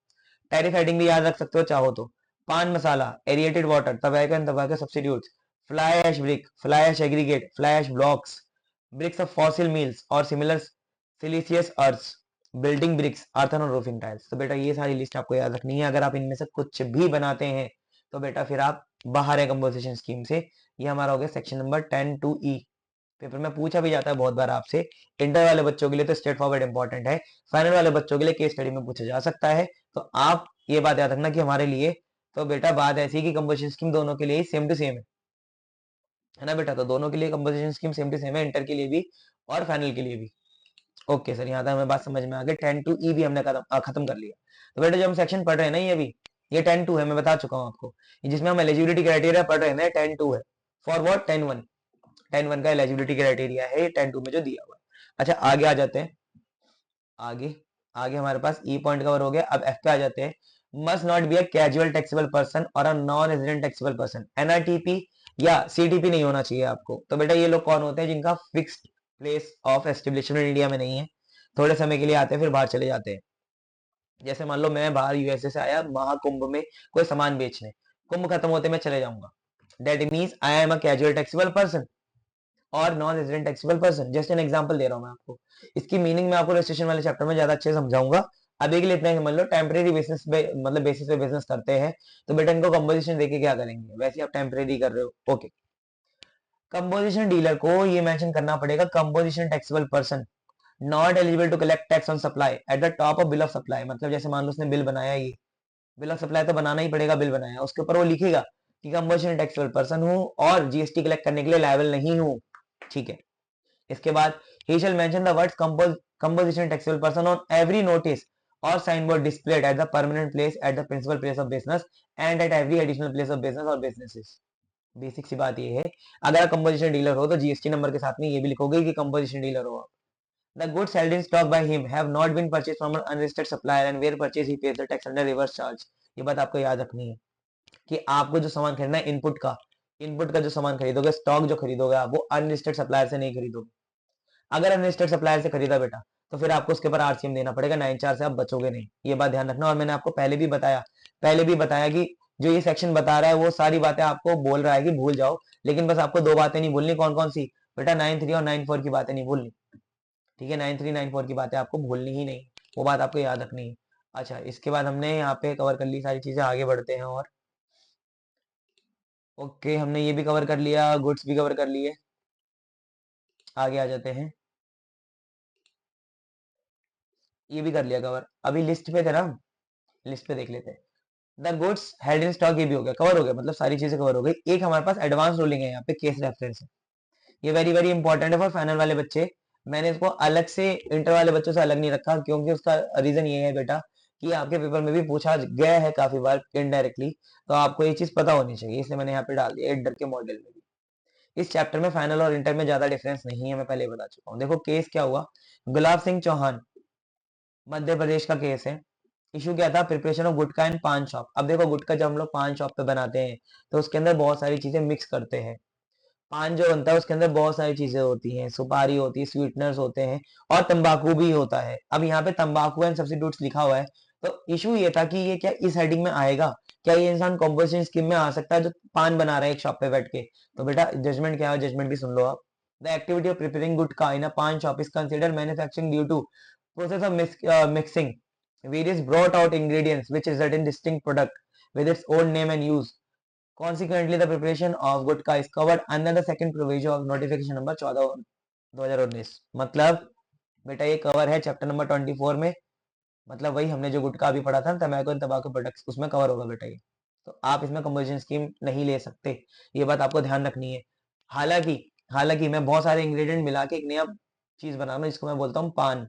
टैरिफ हेडिंग भी याद रख सकते हो चाहो तो। Pan masala, aerated water, tobacco and tobacco substitutes, fly ash brick, fly ash aggregate, fly ash blocks, bricks of fossil meals और similar siliceous earths, building bricks, earthen और roofing tiles। तो बेटा ये सारी लिस्ट आपको याद रखनी है, अगर आप इनमें से कुछ भी बनाते हैं तो बेटा फिर आप बाहर है कंपोजिशन स्कीम से। ये हमारा हो गया सेक्शन नंबर 10(2)E। पेपर में पूछा भी जाता है बहुत बार आपसे, इंटर वाले बच्चों के लिए तो स्ट्रेट फॉरवर्ड इंपॉर्टेंट है, फाइनल वाले बच्चों के लिए केस स्टडी में पूछा जा सकता है। तो आप ये बात याद रखना कि हमारे लिए तो बेटा बात ऐसी है कि कंपोजिशन स्कीम दोनों के लिए सेम टू सेम है ना बेटा, तो दोनों के लिए composition scheme same to same है, इंटर के लिए भी और फाइनल के लिए भी। ओके सर, यहाँ तक हमें बात समझ में आ गई। 10(2)E भी हमने खत्म कर लिया। तो बेटा जो हम सेक्शन पढ़ रहे हैं ना, ये अभी ये 10(2) है, मैं बता चुका हूँ आपको, जिसमें हम एलिजिबिलिटी क्राइटेरिया पढ़ रहे हैं ना 10(2) है। फॉर व्हाट, 10(1), 10(1) का एलिजिबिलिटी क्राइटेरिया है 10(2) में जो दिया हुआ है। अच्छा आगे आ जाते हैं, आगे आगे हमारे पास ई पॉइंट कवर हो गया। अब एफ पे आ जाते हैं, must not be a casual taxable person और a non resident taxable person, NRTP या सीटीपी नहीं होना चाहिए आपको। तो बेटा ये लोग कौन होते हैं, जिनका fixed place of establishment India में नहीं है, थोड़े समय के लिए आते हैं फिर बाहर चले जाते हैं। जैसे मान लो मैं बाहर यूएसए से आया महाकुंभ में कोई सामान बेचने, कुंभ खत्म होते मैं चले जाऊंगा, that means I am a casual taxable person और non resident taxable person. Just an example दे रहा हूं मैं आपको, इसकी मीनिंग मैं आपको रजिस्ट्रेशन वाले चैप्टर में ज्यादा अच्छे से समझाऊंगा। अभी के लिए इतना ही समझ लो, टेम्परेरी बेसिस पे, मतलब बेसिस पे बिजनेस करते हैं तो बेटा इनको कंपोजिशन देके क्या करेंगे, वैसे आप टेम्परेरी कर रहे हो। ओके, कंपोजिशन डीलर को ये मेंशन करना पड़ेगा, composition taxable person not eligible to collect tax on supply at the top of bill of supply. मतलब जैसे मान लो उसने बिल बनाया, ये बिल ऑफ सप्लाई तो बनाना ही पड़ेगा, बिल बनाया उसके ऊपर वो लिखेगा कि कंपोजिशन टैक्सेबल पर्सन हूँ और जीएसटी कलेक्ट करने के लिए लायबल नहीं हूँ, ठीक है। इसके बाद he shall mention the words composition taxable person on every notice or signboard displayed at the permanent place at the principal place of business and at every additional place of business or businesses। Basic सी बात ये है, अगर आप composition dealer हो तो GST number के साथ में ये भी लिखोगे कि कंपोजिशन डीलर हो आप। The goods held in stock by him have not been purchased from an unregistered supplier and where purchased he pays the tax under reverse charge। ये बात आपको याद रखनी है कि आपको जो सामान खरीदना है इनपुट का जो सामान खरीदोगे, स्टॉक जो खरीदोगे आप, वो अनलिस्टेड सप्लायर से नहीं खरीदोगे। अगर अनलिस्टेड सप्लायर से खरीदा बेटा तो फिर आपको उसके ऊपर आरसीएम देना पड़ेगा, 9(4) से आप बचोगे नहीं, ये बात ध्यान रखना। और मैंने आपको पहले भी बताया कि जो ये सेक्शन बता रहा है वो सारी बातें आपको बोल रहा है कि भूल जाओ, लेकिन बस आपको दो बातें नहीं भूलनी, कौन कौन सी बेटा, 9(3) और 9(4) की बातें नहीं भूलनी, ठीक है। 9(3) 9(4) की बातें आपको भूलनी ही नहीं, वो बात आपको याद रखनी है। अच्छा, इसके बाद हमने यहाँ पे कवर कर ली सारी चीजें, आगे बढ़ते हैं। और ओके, हमने ये भी कवर कर लिया, गुड्स भी कवर कर लिए, आगे आ जाते हैं। ये भी कर लिया कवर, अभी लिस्ट पे थे ना, लिस्ट पे देख लेते हैं। The goods held in stock, ये भी हो गया, कवर हो गया, मतलब सारी चीजें कवर हो गई। एक हमारे पास एडवांस रूलिंग है यहाँ पे, केस रेफरेंस है, ये वेरी वेरी इंपॉर्टेंट है फॉर फाइनल वाले बच्चे। मैंने इसको अलग से इंटर वाले बच्चों से अलग नहीं रखा, क्योंकि उसका रीजन ये है बेटा कि आपके पेपर में भी पूछा गया है काफी बार इनडायरेक्टली, तो आपको ये चीज पता होनी चाहिए, इसलिए मैंने यहाँ पे डाल दिया इंटर के मॉडल में भी। इस चैप्टर में फाइनल और इंटर में ज्यादा डिफरेंस नहीं है, मैं पहले ही बता चुका हूँ। देखो केस क्या हुआ, गुलाब सिंह चौहान मध्य प्रदेश का केस है। इशू क्या था, प्रिपरेशन ऑफ गुटखा इन पान शॉप। अब देखो गुटखा जब हम लोग पान शॉप पे बनाते हैं तो उसके अंदर बहुत सारी चीजें मिक्स करते हैं। पान जो बनता है उसके अंदर बहुत सारी चीजें होती हैं, सुपारी होती है, स्वीटनर्स होते हैं और तंबाकू भी होता है। अब यहाँ पे तंबाकू एंड सब्स्टिट्यूट्स लिखा हुआ है, तो इशू ये था कि ये क्या इस हेडिंग में आएगा, क्या ये इंसान कॉम्पोजिशन स्कीम में आ सकता है जो पान बना रहा है एक शॉप पे बैठ के। तो बेटा जजमेंट क्या है, जजमेंट भी सुन लो आप। The activity of preparing gutkha in a paan shop is considered manufacturing due to process of mixing various brought out ingredients which result in distinct product with its own name and use. Consequently, the preparation of gutkha is covered under the second provision of notification number 14 2019। मतलब बेटा ये cover है chapter number 24 में, मतलब वही हमने जो गुटखा अभी पढ़ा था ना, तंबाकू एंड तंबाकू प्रोडक्ट्स, उसमें कवर होगा बेटा ये। तो आप इसमें कंपोजिशन स्कीम नहीं ले सकते, ये बात आपको ध्यान रखनी है। हालांकि हालांकि मैं बहुत सारे इंग्रेडिएंट मिला के एक नया चीज बना रहा हूँ जिसको मैं बोलता हूँ पान,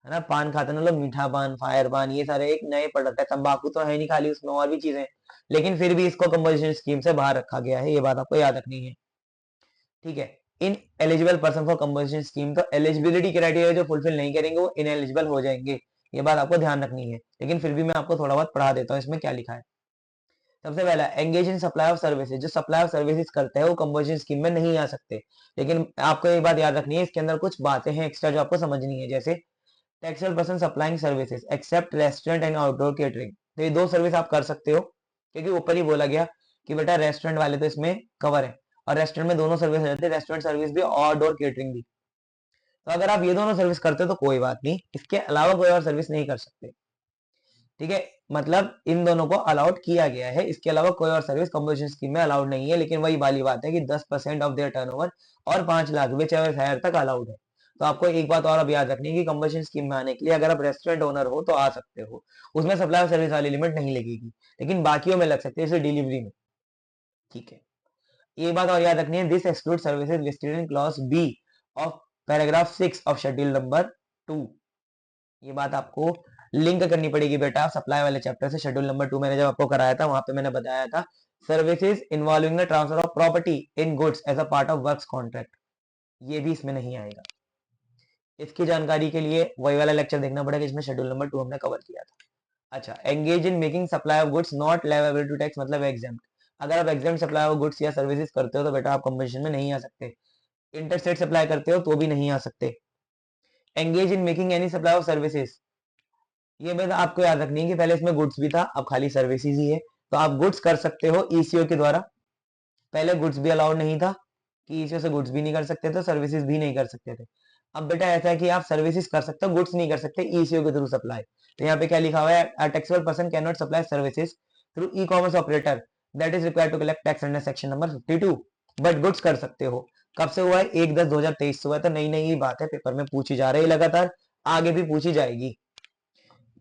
है ना। पान खाते हैं ना लोग, मीठा पान, फायर पान, ये सारे एक नए प्रोडक्ट है। तंबाकू तो है नहीं खाली, उसमें और भी चीजें हैं, लेकिन फिर भी इसको कंपोजिशन स्कीम से बाहर रखा गया है, ये बात आपको याद रखनी है, ठीक है। In eligible person for composition scheme, तो एलिजिबिलिटी क्राइटेरिया जो फुलफिल नहीं करेंगे वो इनएलिजिबल हो जाएंगे, ये बात आपको ध्यान रखनी है। लेकिन फिर भी मैं आपको थोड़ा बहुत पढ़ा देता हूँ इसमें क्या लिखा है। सबसे पहला, engage in supply of services, जो सप्लाई ऑफ सर्विसेज करते हैं वो कंपोजिशन स्कीम में नहीं आ सकते। लेकिन आपको एक बात याद रखनी है, इसके अंदर कुछ बातें हैं एक्स्ट्रा जो आपको समझनी है, जैसे textile person supplying services except restaurant and outdoor catering. तो ये दो सर्विस आप कर सकते हो, क्योंकि ऊपर ही बोला गया कि बेटा रेस्टोरेंट वाले तो इसमें कवर है, और रेस्टोरेंट में दोनों सर्विस रहते हैं, रेस्टोरेंट सर्विस भी और आउटडोर केटरिंग भी। तो अगर आप ये दोनों सर्विस करते हो तो कोई बात नहीं, इसके अलावा कोई और सर्विस नहीं कर सकते, ठीक है। मतलब इन दोनों को अलाउड किया गया है, इसके अलावा कोई और सर्विस कंपोजिशन स्कीम में अलाउड नहीं है। लेकिन वही वाली बात है कि 10% ऑफ देयर टर्नओवर और 5 लाख विच एवर हायर तक अलाउड है। तो आपको एक बात और अब याद रखनी है कि कंपोजिशन स्कीम में आने के लिए अगर आप रेस्टोरेंट ओनर हो तो आ सकते हो, उसमें सप्लाई सर्विस वाली लिमिट नहीं लगेगी, लेकिन बाकियों में लग सकते हैं, जैसे डिलीवरी में, ठीक है। ये बात और याद रखनी है, this exclude services listed in clause B of paragraph 6 of schedule number 2। ये बात आपको लिंक करनी पड़ेगी बेटा सप्लाई वाले चैप्टर से। शेड्यूल नंबर 2 मैंने जब आपको कराया था वहां पे मैंने बताया था, services involving the transfer of property in goods as a part of works contract, ये भी इसमें नहीं आएगा। इसकी जानकारी के लिए वही वाला लेक्चर देखना पड़ेगा जिसमें शेड्यूल नंबर 2 हमने कवर किया था। अच्छा, engage in making supply of goods not liable to tax, मतलब एग्जेम्प्ट। अगर आप एग्जेम्प्ट सप्लाई ऑफ गुड्स या सर्विसेज करते हो तो बेटा आप कंपटीशन में नहीं आ सकते। इंटरस्टेट सप्लाई करते हो तो भी नहीं आ सकते। Engage in making any supply of services, ये बात आपको याद रखनी है कि पहले इसमें गुड्स भी था, अब खाली सर्विसेज ही है। तो आप गुड्स कर सकते हो ईसीओ के द्वारा, पहले गुड्स भी अलाउड नहीं था कि ईसीओ से गुड्स भी नहीं कर सकते थे, सर्विसेज भी नहीं कर सकते थे। अब बेटा ऐसा है कि आप सर्विसेज कर सकते हो, गुड्स नहीं कर सकते ईसीओ के थ्रू सप्लाई। तो यहाँ पे क्या लिखा हुआ है, a taxable person can not supply services through e commerce operator that is required to collect tax under section number 52, but goods कर सकते हो। कब से हुआ है, 1/10/2023 से हुआ है। तो नई नई बात है, पेपर में पूछी जा रही है लगातार, आगे भी पूछी जाएगी।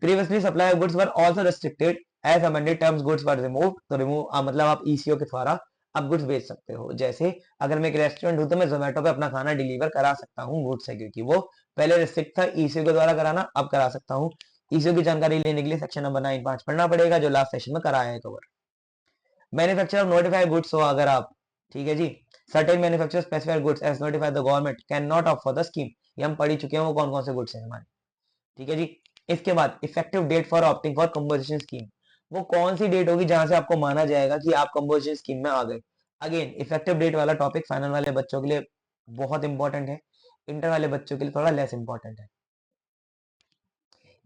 Previously, supply of goods were also restricted as amended terms goods were removed। तो रिमूव मतलब आप ईसीओ के द्वारा अब गुड्स बेच सकते हो। जैसे अगर मैं एक रेस्टोरेंट हूं तो मैं जोमेटो पे अपना खाना डिलीवर करा सकता हूँ गुड्स से, क्योंकि वो पहले रिस्ट्रिक्ट था ईसीओ के द्वारा कराना, अब करा सकता हूँ। ईसीओ की जानकारी लेने के लिए सेक्शन नंबर 9(5) पढ़ना पड़ेगा, जो लास्ट सेशन में कराया है cover. Manufacture of notified goods हो अगर आप, ठीक है जी, certain manufacture specified goods as notified the government can not opt for the scheme. ये हम पढ़ ही चुके हैं वो कौन कौन से गुड्स हैं हमारे, ठीक है जी। इसके बाद effective date for opting for composition scheme, वो कौन सी डेट होगी जहां से आपको माना जाएगा कि आप कंपोजिशन स्कीम में आ गए। अगेन इफेक्टिव डेट वाला टॉपिक फाइनल वाले बच्चों के लिए बहुत इंपॉर्टेंट है, इंटर वाले बच्चों के लिए थोड़ा लेस इंपॉर्टेंट है।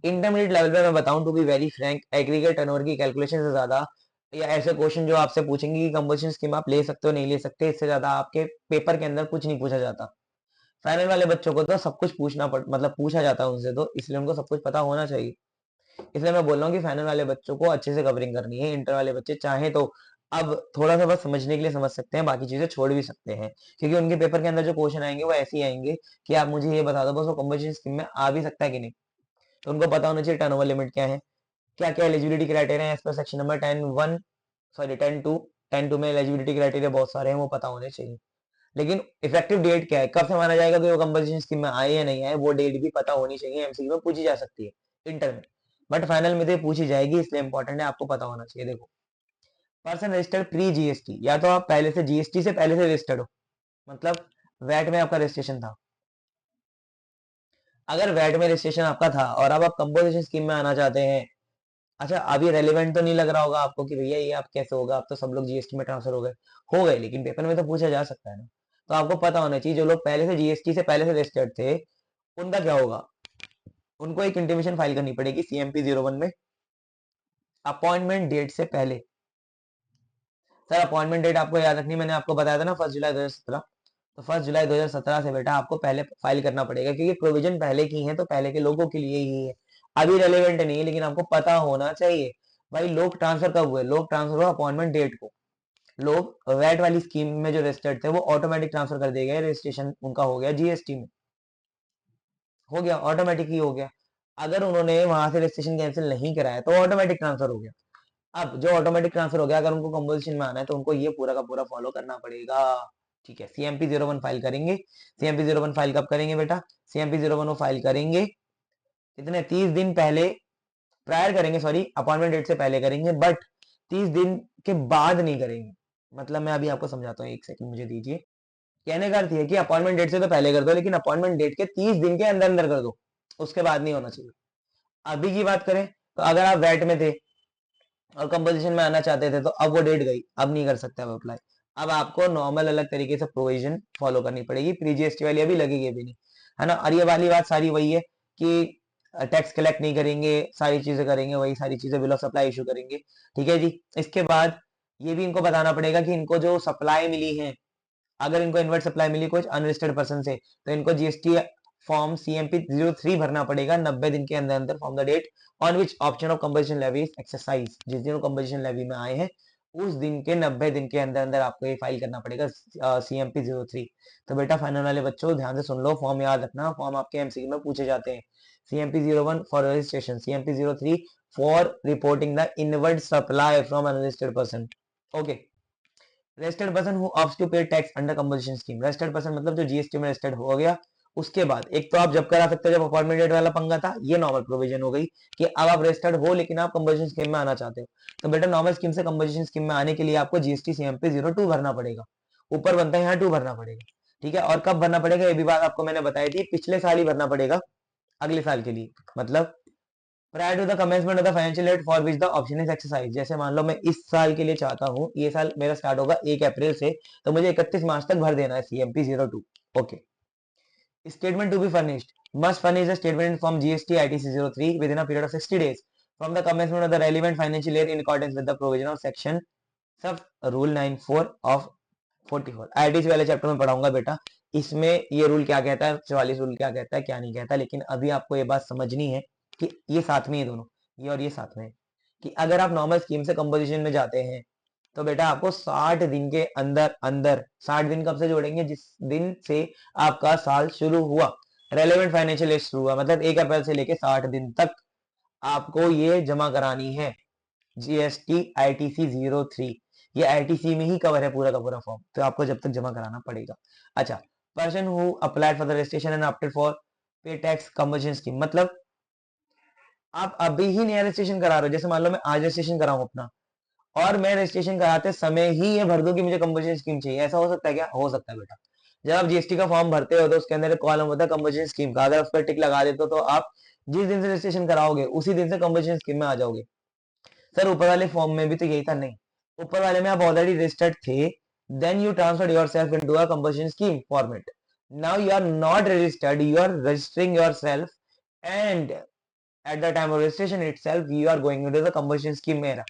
इंटरमीडिएट लेवल पे मैं बताऊं to be very frank, aggregate turnover की कैलकुलेशन से ज्यादा या ऐसे क्वेश्चन जो आपसे पूछेंगे कि कंपोजिशन स्कीम आप ले सकते हो नहीं ले सकते, इससे ज्यादा आपके पेपर के अंदर कुछ नहीं पूछा जाता। फाइनल वाले बच्चों को तो सब कुछ मतलब पूछा जाता है उनसे, तो इसलिए उनको सब कुछ पता होना चाहिए। इसलिए मैं बोल रहा हूँ कि फाइनल वाले बच्चों को अच्छे से कवरिंग करनी है। इंटर वाले बच्चे चाहे तो अब थोड़ा सा बस समझने के लिए समझ सकते हैं, बाकी चीजें छोड़ भी सकते हैं, क्योंकि उनके पेपर के अंदर जो क्वेश्चन आएंगे वो ऐसे ही आएंगे कि आप मुझे ये बता दो बस वो कंपोजिशन स्कीम में आ भी सकता है कि नहीं। तो उनको पता होना चाहिए टर्नओवर लिमिट क्या है, क्या क्या एलिजिबिलिटी क्राइटेरिया है एज पर सेक्शन नंबर 10(1), सॉरी 10(2). 10(2) में एलिजिबिलिटी क्राइटेरिया बहुत सारे हैं, वो पता होने चाहिए। लेकिन इफेक्टिव डेट क्या है, कब से माना जाएगा कि वो कंपोजिशन स्कीम में आए या नहीं आए, वो डेट भी पता होनी चाहिए, एमसीक्यू में पूछी जा सकती है इंटर में। बट फाइनल में तो ये पूछी जाएगी, इसलिए इंपॉर्टेंट है, आपको पता होना चाहिए। देखो, पर्सन रजिस्टर्ड प्री जीएसटी, या तो आप पहले से जीएसटी से पहले से रजिस्टर्ड हो, मतलब वैट में आपका रजिस्ट्रेशन था। अगर वैट में रजिस्ट्रेशन आपका था और अब आप कंपोजिशन स्कीम में आना चाहते हैं, अच्छा अभी रेलिवेंट तो नहीं लग रहा होगा आपको कि भैया ये आप कैसे होगा, अब तो सब लोग जीएसटी में ट्रांसफर हो गए, लेकिन पेपर में तो पूछा जा सकता है ना। तो आपको पता होना चाहिए, जो लोग पहले से जीएसटी से पहले से रजिस्टर्ड थे, उनका क्या होगा, उनको एक इंटीमेशन फाइल करनी पड़ेगी सीएमपी 01 में, अपॉइंटमेंट डेट से पहले। सर अपॉइंटमेंट डेट आपको याद रखनी, मैंने आपको बताया था ना 1 जुलाई 2017, तो 1 जुलाई 2017 से बेटा आपको पहले फाइल करना पड़ेगा, क्योंकि प्रोविजन पहले की है तो पहले के लोगों के लिए ही है, अभी रेलिवेंट नहीं है, लेकिन आपको पता होना चाहिए। भाई लोग ट्रांसफर कब हुए, लोग ट्रांसफर हुआ अपॉइंटमेंट डेट को। लोग वैट वाली स्कीम में जो रजिस्टर्ड थे वो ऑटोमेटिक ट्रांसफर कर दिए गए, रजिस्ट्रेशन उनका हो गया जीएसटी में, हो गया ऑटोमेटिक ही हो गया। अगर उन्होंने वहां से रजिस्ट्रेशन कैंसिल नहीं कराया तो ऑटोमेटिक ट्रांसफर हो गया। अब जो ऑटोमेटिक ट्रांसफर हो गया, अगर उनको कंपोजिशन में आना है तो उनको ये पूरा का पूरा फॉलो करना पड़ेगा। ठीक है, सीएमपी 01 फाइल करेंगे। सीएमपी 01 फाइल कब करेंगे बेटा, सीएमपी 01 वो फाइल करेंगे कितने, 30 दिन पहले, प्रायर करेंगे, सॉरी अपॉइंटमेंट डेट से पहले करेंगे, बट 30 दिन के बाद नहीं करेंगे। मतलब मैं अभी आपको समझाता हूँ, एक सेकंड मुझे दीजिए। कहने का अर्थ ये है कि अपॉइंटमेंट डेट से तो पहले कर दो, लेकिन अपॉइंटमेंट डेट के 30 दिन के अंदर अंदर कर दो, उसके बाद नहीं होना चाहिए। अभी की बात करें तो अगर आप वैट में थे और कंपोजिशन में आना चाहते थे, तो अब वो डेट गई, अब नहीं कर सकते आप अप्लाई। अब आपको नॉर्मल अलग तरीके से प्रोविजन फॉलो करनी पड़ेगी, प्री जीएसटी वाली अभी लगेगी भी नहीं, है ना। और ये वाली बात सारी वही है कि टैक्स कलेक्ट नहीं करेंगे, सारी चीजें करेंगे, वही सारी चीजें बिल ऑफ सप्लाई इशू करेंगे। ठीक है जी। इसके बाद ये भी इनको बताना पड़ेगा कि इनको जो सप्लाई मिली है, अगर इनको इनवर्ट सप्लाई मिली कुछ अनरजिस्टर्ड पर्सन से, तो इनको जीएसटी फॉर्म सीएमपी 03 भरना पड़ेगा 90 दिन के अंदर अंदर, from the date on which option of composition levy is exercise. जिस दिन कंपोजिशन लेवी में आए हैं उस दिन के 90 दिन के अंदर अंदर आपको ये फाइल करना पड़ेगा सीएमपी 03। तो बेटा फाइनल वाले बच्चों ध्यान से सुन लो, फॉर्म याद रखना, फॉर्म आपके एमसीक्यू में पूछे जाते हैं। CMP 01 for registration, CMP 03 for reporting the inward supply from unregistered person. Okay, registered person who opts to pay tax under composition scheme, registered person मतलब जो जीएसटी में रजिस्टर्ड हो गया। उसके बाद एक तो आप जब करा सकते हो जब अपॉइंटमेंट डेट वाला पंगा था, ये नॉर्मल प्रोविजन हो गई कि अब आप रजिस्टर्ड हो लेकिन आप कंपोजिशन स्कीम में आना चाहते हो, तो बेटा नॉर्मल स्कीम से कंपोजिशन स्कीम में आने के लिए आपको जीएसटी सीएमपी 02 भरना पड़ेगा, ऊपर बनता है यहाँ 2 भरना पड़ेगा। ठीक है, और कब भरना पड़ेगा ये भी बात आपको मैंने बताई थी, पिछले साल ही भरना पड़ेगा, अगले साल के लिए, मतलब prior to the commencement of the financial year for which the option is exercise. जैसे मान लो मैं इस साल के लिए चाहता हूँ, ये साल मेरा स्टार्ट होगा 1 अप्रैल से, तो मुझे 31 मार्च तक भर देना है CMP 02। Okay, statement to be furnished must furnish the statement from GST ITC 03 within a period of 60 days from the commencement of the relevant financial year in accordance with the provision of section sub rule 94 of 44। ITC वाले chapter में पढ़ाऊंगा बेटा, इसमें ये rule क्या कहता है, 44 rule क्या कहता है क्या नहीं कहता, लेकिन अभी आपको ये बात समझनी है कि ये साथ में ही दोनों, ये और ये साथ में है, कि अगर आप नॉर्मल स्कीम से कंपोजिशन में जाते हैं तो बेटा आपको 60 दिन के अंदर अंदर, 60 दिन कब से जोड़ेंगे, जिस दिन से आपका साल शुरू हुआ, रेलेवेंट फाइनेंशियल ईयर शुरू हुआ, मतलब 1 अप्रैल से लेके 60 दिन तक आपको ये जमा करानी है जीएसटी आईटीसी 03। ये आईटीसी में ही कवर है पूरा का पूरा फॉर्म, तो आपको जब तक जमा कराना पड़ेगा। अच्छा, person who applied for the registration and opted for पे टैक्स कंवर्जन स्कीम, मतलब आप अभी ही नया रजिस्ट्रेशन करा रहे हो, जैसे मान लो मैं आज रजिस्ट्रेशन कराऊं अपना, और मैं रजिस्ट्रेशन कराते समय ही ये भर दूं कि मुझे कंपोजिशन स्कीम चाहिए, ऐसा हो सकता है क्या, हो सकता है बेटा। जब आप जीएसटी का फॉर्म भरते हो तो उसके अंदर एक कॉलम होता है कंपोजिशन स्कीम का, अगर उस पर टिक लगा देते हो तो आप जिस दिन से रजिस्ट्रेशन कराओगे उसी दिन से कंपोजिशन स्कीम में आ जाओगे। सर ऊपर वाले फॉर्म में भी तो यही था, नहीं, ऊपर वाले में आप ऑलरेडी रजिस्टर्ड थे, then you transfer yourself into a composition scheme format. Now you are not registered, you are registering yourself, and at the time of registration itself you are going into the combustion scheme era.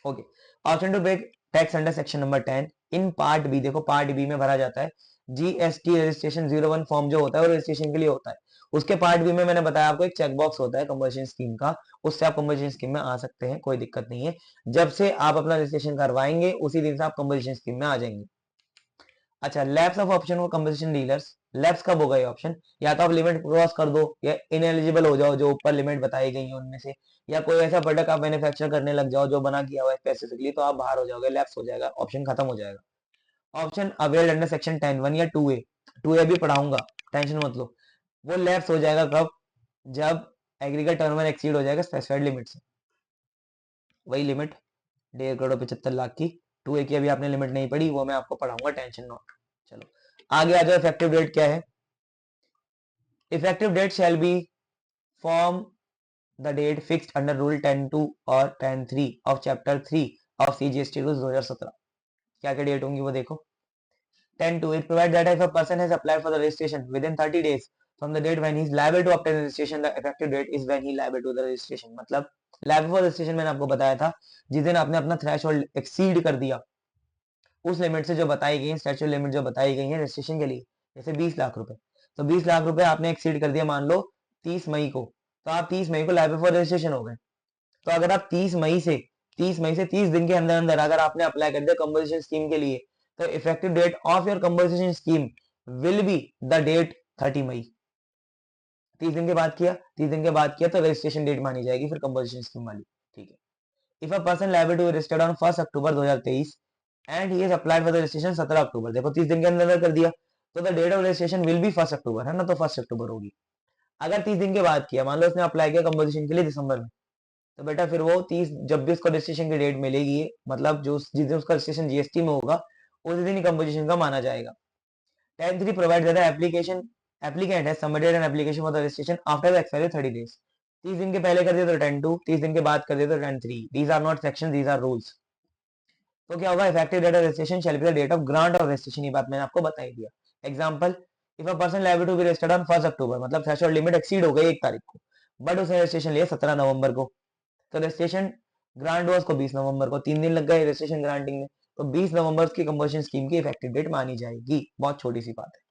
Okay, option to pay tax under section number 10 in part b, देखो part B में भरा जाता है GST registration 01 form जो होता है वो registration के लिए होता है। उसके पार्ट बी में मैंने बताया आपको एक चेक बॉक्स होता है कंबशन स्कीम का, उससे आप कंबशन स्कीम में आ सकते हैं, कोई दिक्कत नहीं है। जब से आप अपना रजिस्ट्रेशन करवाएंगे उसी दिन से आप कंबशन स्कीम में आ जाएंगे। अच्छा, lapse of option for compensation dealers, lapse कब होगा ये ऑप्शन, या तो आप लिमिट क्रॉस कर दो या इनएलिजिबल हो जाओ जो ऊपर लिमिट बताई गई है उनमें से, या कोई ऐसा प्रोडक्ट आप मैन्युफैक्चर करने लग जाओ जो बना किया हुआ है स्पेसिफिकली, तो आप बाहर हो जाओगे, लैप्स हो जाएगा, ऑप्शन खत्म हो जाएगा। ऑप्शन अवेल्ड अंडर सेक्शन 10(1) या 2A, 2A भी पढ़ाऊंगा, टेंशन मत लो। वो लैप्स हो जाएगा कब, जब एग्रीगेट टर्नओवर एक्सीड हो जाएगा स्पेसिफाइड लिमिट से, वही लिमिट 1,75,75,00,000 की। 2A की अभी आपने लिमिट नहीं पढ़ी, वो मैं आपको पढ़ाऊंगा, टेंशन नॉट। चलो आगे आ जाओ। इफेक्टिव डेट क्या है? Effective date shall be from the date fixed under rule 10(2) और 10(3) of chapter 3 of CGST rules 2017। क्या क्या डेट होंगी वो देखो। 10(2) it provides that if a person has applied for the registration within 30 days from the date when he is liable to obtain registration, the effective date is when he liable to the registration। मतलब liable for registration मैंने आपको बताया था, जिस दिन आपने अपना threshold exceed कर दिया, उस लिमिट से जो बताई गई है, स्टैट्यूटरी लिमिट जो बताई गई है रजिस्ट्रेशन के लिए, जैसे 20 लाख रुपए, तो 20 लाख रुपए आपने एक्सीड कर दिया मान लो 30 मई को, तो आप 30 मई को लाइबल फॉर रजिस्ट्रेशन हो गए। तो अगर आप 30 दिन के अंदर अंदर अगर आपने अप्लाई कर दिया कंपोजिशन स्कीम के लिए, तो effective date of your composition scheme will be the date 30 May. 30 दिन के बाद किया, 30 दिन के बाद किया तो रजिस्ट्रेशन डेट मानी जाएगी फिर कंपोजिशन स्कीम वाली। ठीक है। If a person liable to registered on 1 October 2023 and he has applied for the registration 17 October, देखो 30 दिन के अंदर अंदर कर दिया, तो the date of registration will be 1 October, है ना, तो 1 अक्टूबर होगी। अगर 30 दिन के बाद किया, मान लो उसने अप्लाई किया कंपोजिशन के लिए दिसंबर में, तो बेटा फिर वो 30 जब भी उसको रजिस्ट्रेशन की डेट मिलेगी, मतलब जो जिस दिन उसका रजिस्ट्रेशन जीएसटी में होगा उस दिन ही कंपोजिशन का माना जाएगा। 10(3) provide that application applicant has submitted an application for the registration after the expiry 30 days. 30 दिन के पहले कर दिया तो 10(2), 30 दिन के बाद कर दिया तो 10(3). These are not section, these are rules. तो क्या होगा, effective date of registration shall be the date of grant of registration, ये बात मैंने आपको बताई दिया। Example, if a person liable to be registered on 1 October, मतलब थ्रेशोल्ड लिमिट एक्सीड हो गई 1 तारीख को, बट उसने रजिस्ट्रेशन लिया 17 नवंबर को, तो रजिस्ट्रेशन ग्रांट हुआ उसको 20 नवंबर को, 3 दिन लग गए रजिस्ट्रेशन ग्रांटिंग में, तो 20 नवंबर की कंपोजिशन स्कीम की इफेक्टिव डेट मानी जाएगी। बहुत छोटी सी बात है।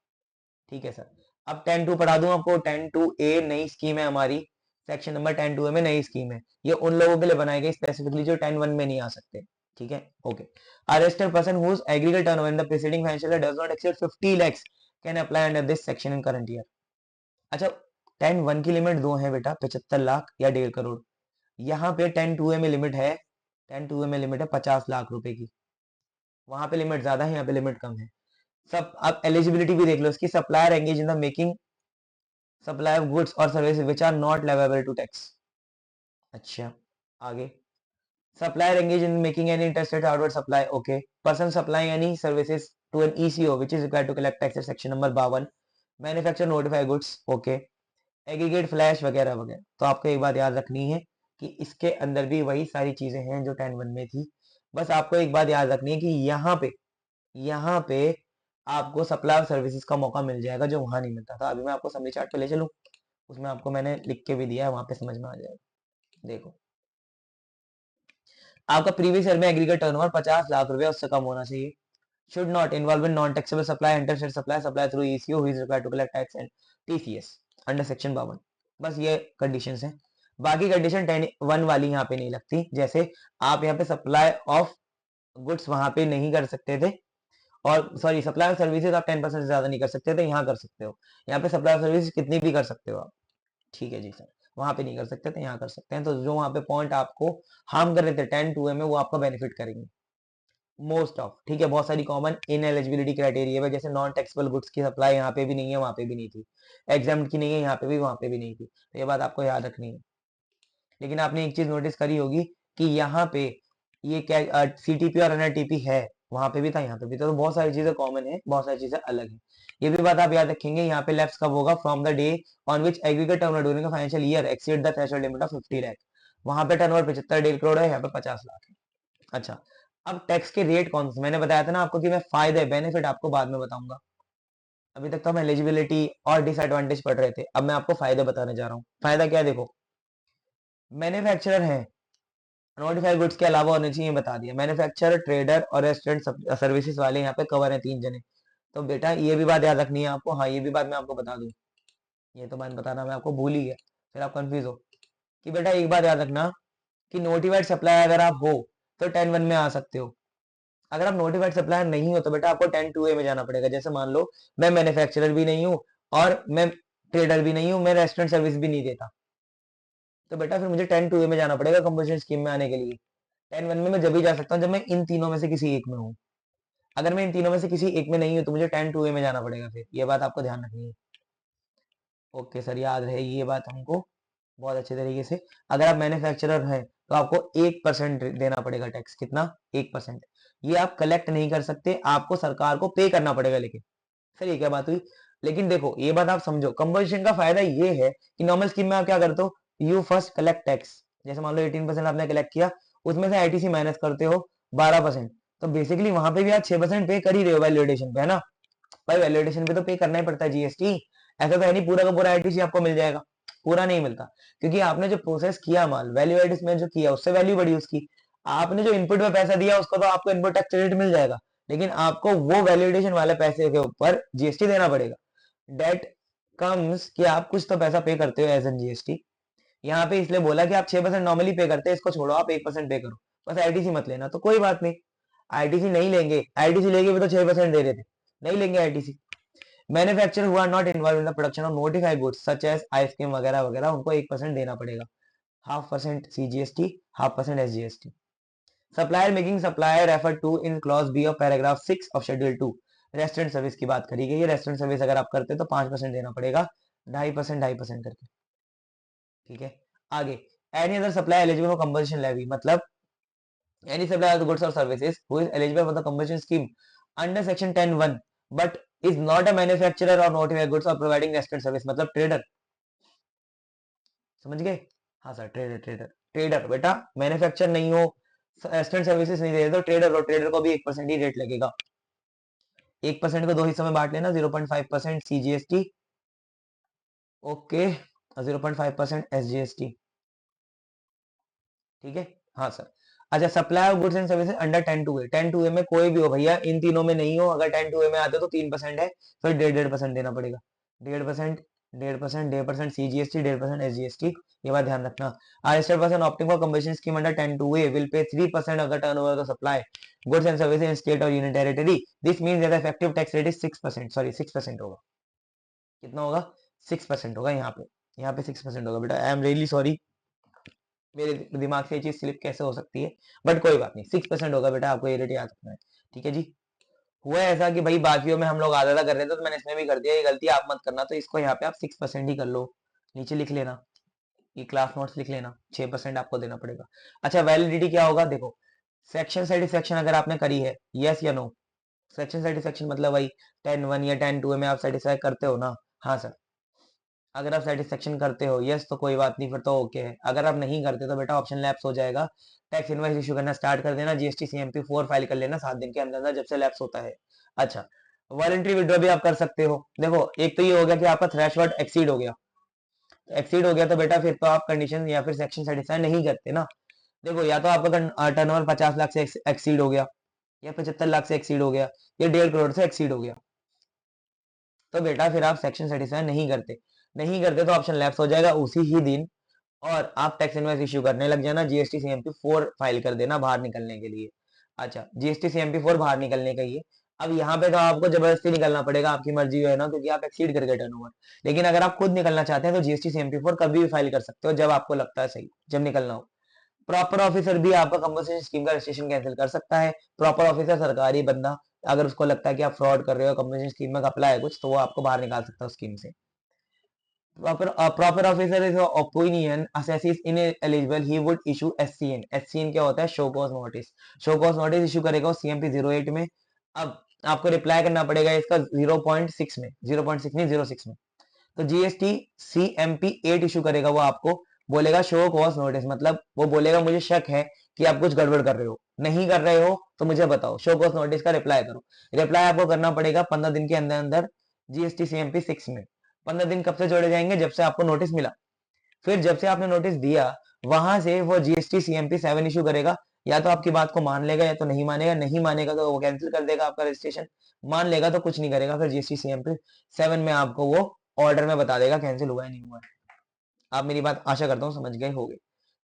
ठीक है सर। अब 10(2) पढ़ा दूं आपको। 10(2)A नई स्कीम है हमारी, सेक्शन नंबर 10(2)A में नई स्कीम है, ये उन लोगों के लिए बनाई गई स्पेसिफिकली जो 10(1) में नहीं आ सकते। ठीक है, okay. Arrested person whose aggregate turnover in the preceding financial year does not exceed 50 lakhs can apply under this section in current year. अच्छा, 10(1) की लिमिट दो है बेटा, 75 लाख या 1.5 करोड़। यहाँ पे 10(2)A में लिमिट है, 10(2)A में लिमिट है 50 लाख रुपए की। वहां पे लिमिट ज्यादा है, यहाँ पे लिमिट कम है। सब आप एलिजिबिलिटी भी देख लो इसकी। Supplier engaged in the making supply of goods और services which are not leviable to tax. अच्छा, आगे supplier engaged in making any interstate outward supply, okay. Person supplying any services to an ECO which is required to collect taxes, section number 52। Manufacture notified goods, okay. Aggregate flash वगैरह वगैरह। तो आपको एक बात याद रखनी है कि इसके अंदर भी वही सारी चीजें हैं जो 10(1) में थी। बस आपको एक बात याद रखनी है कि यहाँ पे आपको सप्लाई ऑफ सर्विसेज का मौका मिल जाएगा जो वहां नहीं मिलता था। अभी मैं आपको समरी चार्ट पे ले चलूं, उसमें आपको मैंने लिख के भी दिया है, वहां पे समझ में आ जाएगा। देखो, आपका प्रीवियस ईयर में एग्रीगेट टर्नओवर 50 लाख रुपए उससे कम होना चाहिए। Should not involve in non taxable supply, interstate supply through ECO who is required to collect tax and TCS under section 52। बस ये कंडीशंस हैं। बाकी कंडीशन 10(1) वाली यहाँ पे नहीं लगती। जैसे आप यहाँ पे सप्लाई ऑफ गुड्स वहां पे नहीं कर सकते थे, और सॉरी सप्लाई ऑफ सर्विसेज आप 10% से ज्यादा नहीं कर सकते थे, यहाँ कर सकते हो। यहाँ पे सप्लाई ऑफ सर्विसेज कितनी भी कर सकते हो आप। ठीक है जी सर, वहां पे नहीं कर सकते थे, यहाँ कर सकते हैं। तो जो वहां पे पॉइंट आपको हार्म कर रहे थे 10(2)A में, वो आपका बेनिफिट करेंगे मोस्ट ऑफ। ठीक है, बहुत सारी कॉमन इन एलिजिबिलिटी क्राइटेरिया है, जैसे नॉन टैक्सेबल गुड्स की सप्लाई यहाँ पे भी नहीं है, वहां पे भी नहीं थी। एग्जाम्ड की नहीं है यहाँ पे भी, वहां पे भी नहीं थी। तो ये बात आपको याद रखनी है। लेकिन आपने एक चीज नोटिस करी होगी कि यहाँ पे ये क्या सीटीपी और एनआरटीपी है, वहां पे भी था यहाँ पे भी था। तो बहुत सारी चीजें कॉमन है, बहुत सारी चीजें अलग है। ये भी बात आप याद रखेंगे। यहाँ पे लैप्स कब होगा, from the day on which aggregate turnover during financial year exceed the threshold limit of 50 lakh. वहां पे टर्नओवर 75 करोड़ है, यहाँ पे 50 लाख है। अच्छा, अब टैक्स के रेट कौन से, मैंने बताया था ना आपको कि मैं फायदे बेनिफिट आपको बाद में बताऊंगा। अभी तक तो हम एलिजिबिलिटी और डिसएडवांटेज पढ़ रहे थे, अब मैं आपको फायदे बताने जा रहा हूँ। फायदा क्या है, देखो, मैन्युफैक्चरर है, नोटिफाइड गुड्स के अलावा होने चाहिए, बता दिया। मैन्युफैक्चरर, ट्रेडर और रेस्टोरेंट सर्विसेज वाले यहाँ पे कवर है 3 जने। तो बेटा ये भी बात याद रखनी है आपको। हाँ, ये भी बात मैं आपको बता दूं, ये तो बात बताना मैं आपको भूल ही गया, फिर आप कंफ्यूज हो। कि बेटा एक बात याद रखना कि नोटिफाइड सप्लायर अगर आप हो तो 10(1) में आ सकते हो। अगर आप नोटिफाइड सप्लायर नहीं हो तो बेटा आपको 10(2)A में जाना पड़ेगा। जैसे मान लो मैं मैन्युफैक्चरर भी नहीं हूँ और मैं ट्रेडर भी नहीं हूँ, मैं रेस्टोरेंट सर्विस भी नहीं देता, तो बेटा फिर मुझे 10(2)A में जाना पड़ेगा कंपोजिशन स्कीम में आने के लिए। 10(1) में मैं जब भी जा सकता हूँ जब मैं इन तीनों में से किसी एक में हूँ। अगर मैं इन तीनों में से किसी एक में नहीं हूँ तो मुझे 10(2)A में जाना पड़ेगा। फिर ये बात आपको ध्यान रखनी है। ओके सर, याद रहे ये बात हमको। बहुत अच्छे तरीके से। अगर आप मैन्युफैक्चरर हैं तो आपको 1% देना पड़ेगा टैक्स। कितना? 1%। ये आप कलेक्ट नहीं कर सकते, आपको सरकार को पे करना पड़ेगा। लेकिन सर ये क्या बात हुई? लेकिन देखो ये बात आप समझो, कंपोजिशन का फायदा ये है कि नॉर्मल स्कीम में आप क्या करते हो, यू फर्स्ट कलेक्ट टैक्स। जैसे मान लो 18% आपने कलेक्ट किया, उसमें से आईटीसी माइनस करते हो 12%। तो बेसिकली वहां पे भी आप 6% पे कर ही रहे हो वैल्यूएशन पे, है ना? भाई वैल्यूएशन पे तो पे करना ही पड़ता है जीएसटी। ऐसा तो है नहीं पूरा का पूरा आईटीसी आपको मिल जाएगा, पूरा नहीं मिलता। क्योंकि आपने जो प्रोसेस किया माल वैल्यू एडिस में जो किया उससे वैल्यू बढ़ी उसकी। आपने जो इनपुट में पैसा दिया उसको तो आपको इनपुट टैक्स क्रेडिट मिल जाएगा, लेकिन आपको वो वैल्यूएडिशन वाले पैसे के ऊपर जीएसटी देना पड़ेगा। डेट कम्स कि आप कुछ तो पैसा पे करते हो एज एन जीएसटी। यहाँ पे इसलिए बोला कि आप 6% नॉर्मली पे करते हैं, इसको छोड़ो आप 1% पे करो, बस आईटीसी मत लेना। तो कोई बात नहीं, आईटीसी नहीं लेंगे। आईटीसी लेंगे भी तो 6% दे रहे थे, नहीं लेंगे ITC. Manufacturer who are not involve in the production of notified goods such as ice cream वगैरह वगैरह, उनको 1% देना पड़ेगा। 0.5% CGST, 0.5% SGST. Supplier making supplier refer to in clause B of paragraph 6 of schedule 2। Restaurant service की बात करी गई है। रेस्टोरेंट सर्विस अगर आप करते हो तो 5% देना पड़ेगा, 2.5% करके। ठीक है, आगे। Any other supply eligible for compensation levy, मतलब any supplier of goods or services who is eligible for the compensation scheme under section 10(1) but is not a manufacturer or notified goods or providing restaurant service, मतलब trader. समझ गए? हाँ sir, trader trader trader बेटा, manufacture नहीं हो, restaurant services नहीं दे रहे तो ट्रेडर हो। ट्रेडर को भी 1% ही रेट लगेगा। 1% को दो हिस्सों में बांट लेना, 0.5% सीजीएसटी, ओके, 0.5% एसजीएसटी। ठीक है, हाँ सर। अच्छा, supply of goods and services under 10(2)(a), 10(2)(a) में कोई भी हो भैया, इन तीनों में नहीं हो। अगर 10(2)(a) में आते हो तो 3% है, फिर 1.5% देना पड़ेगा। 1.5%, 1.5%, 1.5% सीजीएसटी, 1.5% एसजीएसटी। ये बात ध्यान रखना। Registered person opting for compensation scheme under 10(2)(a) will pay 3% of the turnover of the supply goods and services in state और union territory. This means that the effective tax rate is 6%, sorry 6% होगा। कितना होगा? 6% होगा यहाँ पे। यहाँ पे 6% होगा बेटा। आई एम रियली सॉरी, मेरे दिमाग से ये चीज स्लिप कैसे हो सकती है, बट कोई बात नहीं, 6% होगा बेटा, आपको ये रेट याद रखना है। ठीक है जी। हुआ ऐसा कि भाई बाकियों में हम लोग आधा आधा कर रहे थे तो मैंने इसमें भी कर दिया, ये गलती आप मत करना। तो इसको यहाँ पे आप 6% ही कर लो, नीचे लिख लेना, ये क्लास नोट्स लिख लेना, 6% आपको देना पड़ेगा। अच्छा, वैलिडिटी क्या होगा? देखो, सेक्शन सेटिस्फेक्शन अगर आपने करी है, यस या नो। सेक्शन सेटिस्फेक्शन मतलब भाई 10(1) या 10(2) में आप सेटिस्फाई करते हो ना? हाँ सर। अगर आप सेटिस्फेक्शन करते हो यस तो कोई बात नहीं, फिर तो ओके है। अगर आप नहीं करते तो बेटा ऑप्शन लैप्स हो जाएगा। टैक्स इनवॉइस इशू करना स्टार्ट कर देना, जीएसटी सीएमपी 4 फाइल कर लेना 7 दिन के अंदर अंदर जब से लैप्स होता है। अच्छा, वॉलंटरी विड्रॉ भी आप कर सकते हो। देखो, एक तो ये हो गया कि आपका थ्रेशोल्ड एक्सीड हो गया। एक्सीड हो गया तो बेटा फिर तो आप कंडीशन या फिर सेक्शन सेटिस्फाई नहीं करते ना। देखो, या तो आपका टर्नओवर 50 लाख से एक्सीड हो गया, या 75 लाख से एक्सीड हो गया, या 1.5 करोड़ से एक्सीड हो गया, तो बेटा फिर आप सेक्शन सेटिस्फाई नहीं करते। नहीं करते तो ऑप्शन लैप्स हो जाएगा उसी ही दिन, और आप टैक्स इनवॉइस इश्यू करने लग जाना, जीएसटी सीएमपी 4 फाइल कर देना बाहर निकलने के लिए। अच्छा, जीएसटी सीएमपी 4 बाहर निकलने का ये। अब यहाँ पे तो आपको जबरदस्ती निकलना पड़ेगा, आपकी मर्जी है ना, क्योंकि आप एक्सीड करके टर्नओवर। लेकिन अगर आप खुद निकलना चाहते हैं तो जीएसटी सीएमपी 4 कभी भी फाइल कर सकते हो, जब आपको लगता है सही, जब निकलना हो। प्रॉपर ऑफिसर भी आपका कंपनसेशन स्कीम का रजिस्ट्रेशन कैंसिल कर सकता है। प्रॉपर ऑफिसर सरकारी बंदा, अगर उसको लगता है कि आप फ्रॉड कर रहे हो, कंपनसेशन स्कीम में घपला है कुछ, तो वो आपको बाहर निकाल सकता है उस स्कीम से। Proper officer is of opinion assess is ineligible, he would issue SCN। SCN क्या होता है? Show cause notice. Show cause notice issue करेगा वो सीएमपी 08 में। अब आपको रिप्लाई करना पड़ेगा इसका 0.6 में, 0.6 नहीं 06 में। तो जीएसटी सीएमपी 8 इशू करेगा, वो आपको बोलेगा शो कॉज नोटिस, मतलब वो बोलेगा मुझे शक है कि आप कुछ गड़बड़ कर रहे हो, नहीं कर रहे हो तो मुझे बताओ, शो कॉज नोटिस का रिप्लाई करो। रिप्लाई आपको करना पड़ेगा 15 दिन के अंदर अंदर जीएसटी सीएमपी 6 में। 15 दिन कब से जोड़े जाएंगे? जब से आपको नोटिस मिला। फिर जब से आपने नोटिस दिया, वहां से वो जीएसटी सीएमपी 7 इशू करेगा। या तो आपकी बात को मान लेगा या तो नहीं मानेगा। नहीं मानेगा तो वो कैंसिल कर देगा आपका रजिस्ट्रेशन। मान लेगा तो कुछ नहीं करेगा, फिर जीएसटी सीएमपी 7 में आपको वो ऑर्डर में बता देगा कैंसिल हुआ है नहीं हुआ है। आप मेरी बात आशा करता हूँ समझ गए होगे।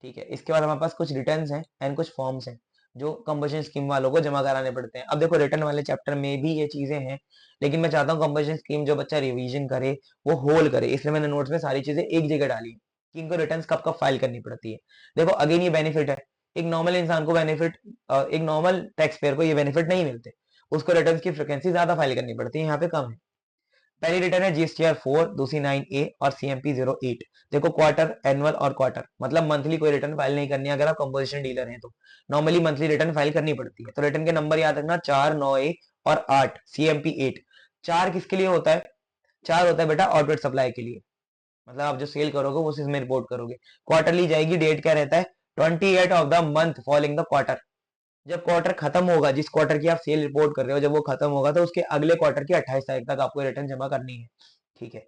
ठीक है, इसके बाद हमारे पास कुछ रिटर्न्स हैं एंड कुछ फॉर्म्स हैं जो कंबशन स्कीम वालों को जमा कराने पड़ते हैं। अब देखो, रिटर्न वाले चैप्टर में भी ये चीजें हैं, लेकिन मैं चाहता हूँ कंबशन स्कीम जो बच्चा रिवीजन करे वो होल करे, इसलिए मैंने नोट्स में सारी चीजें एक जगह डाली है कि इनको रिटर्न कब कब फाइल करनी पड़ती है। देखो, अगेन ये बेनिफिट है। एक नॉर्मल इंसान को बेनिफिट, एक नॉर्मल टैक्स पेयर को ये बेनिफिट नहीं मिलते। उसको रिटर्न की फ्रिक्वेंसी ज्यादा फाइल करनी पड़ती है, यहाँ पे कम है। पहली रिटर्न है जीएसटीआर 4, दूसरी 9A और सीएमपी 08। देखो क्वार्टर, एनुअल और क्वार्टर, मतलब मंथली कोई रिटर्न फाइल नहीं करनी है अगर आप कंपोजिशन डीलर हैं तो। नॉर्मली मंथली रिटर्न फाइल करनी पड़ती है। तो रिटर्न के नंबर याद रखना 4, 9A और 8, सीएमपी 8। 4 किसके लिए होता है? 4 होता है बेटा आउटवर्ड सप्लाई के लिए, मतलब आप जो सेल करोगे वो उसमें रिपोर्ट करोगे। क्वार्टरली जाएगी, डेट क्या रहता है? 28 of the month following the quarter. जब क्वार्टर खत्म होगा, जिस क्वार्टर की आप सेल रिपोर्ट कर रहे हो, जब वो खत्म होगा तो उसके अगले क्वार्टर की 28 तारीख तक आपको रिटर्न जमा करनी है। ठीक है।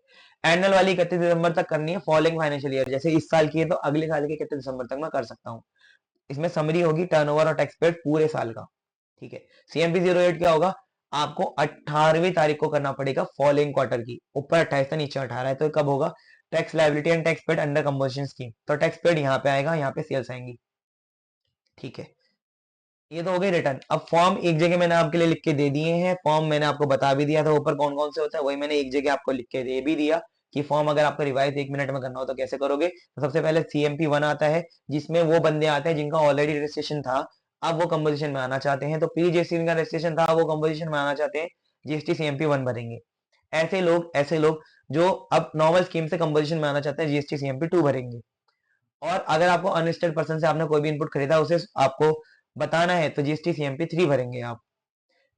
एनुअल वाली 31 दिसंबर तक करनी है फॉलोइंग फाइनेंशियल ईयर। जैसे इस साल की है तो अगले साल के 31 दिसंबर तक मैं कर सकता हूँ। इसमें समरी होगी टर्नओवर और टैक्स पेड पूरे साल का। ठीक है। सीएमपी 08 क्या होगा? आपको 18वीं तारीख को करना पड़ेगा फॉलोइंग क्वार्टर की। ऊपर 28 था, नीचे 18 है, तो कब होगा? Tax liability and tax paid under composition scheme, तो टैक्स पेड यहाँ पे आएगा, यहाँ पे सेल्स आएंगी। ठीक है। ये तो हो गई रिटर्न। अब फॉर्म एक जगह मैंने आपके लिए लिख के दे दिए हैं। फॉर्म मैंने आपको बता भी दिया था ऊपर कौन कौन से होता है, वही मैंने एक जगह आपको लिख के दे भी दिया कि फॉर्म अगर आपको रिवाइज 1 मिनट में करना हो तो कैसे करोगे। तो सबसे पहले सीएमपी 1 आता है, जिसमें वो बंदे आते हैं जिनका ऑलरेडी रजिस्ट्रेशन था, अब वो कंपोजिशन में आना चाहते हैं। तो प्री जीएसटी का रजिस्ट्रेशन था, वो कंपोजिशन में आना चाहते हैं, जीएसटी सीएमपी 1 भरेंगे। ऐसे लोग जो अब नॉर्मल स्कीम से कंपोजिशन में आना चाहते हैं, जीएसटी सीएमपी 2 भरेंगे। और अगर आपको अनलिस्टेड पर्सन से आपने कोई भी इनपुट खरीदा, उसे आपको बताना है तो जीएसटी सीएमपी 3 भरेंगे आप।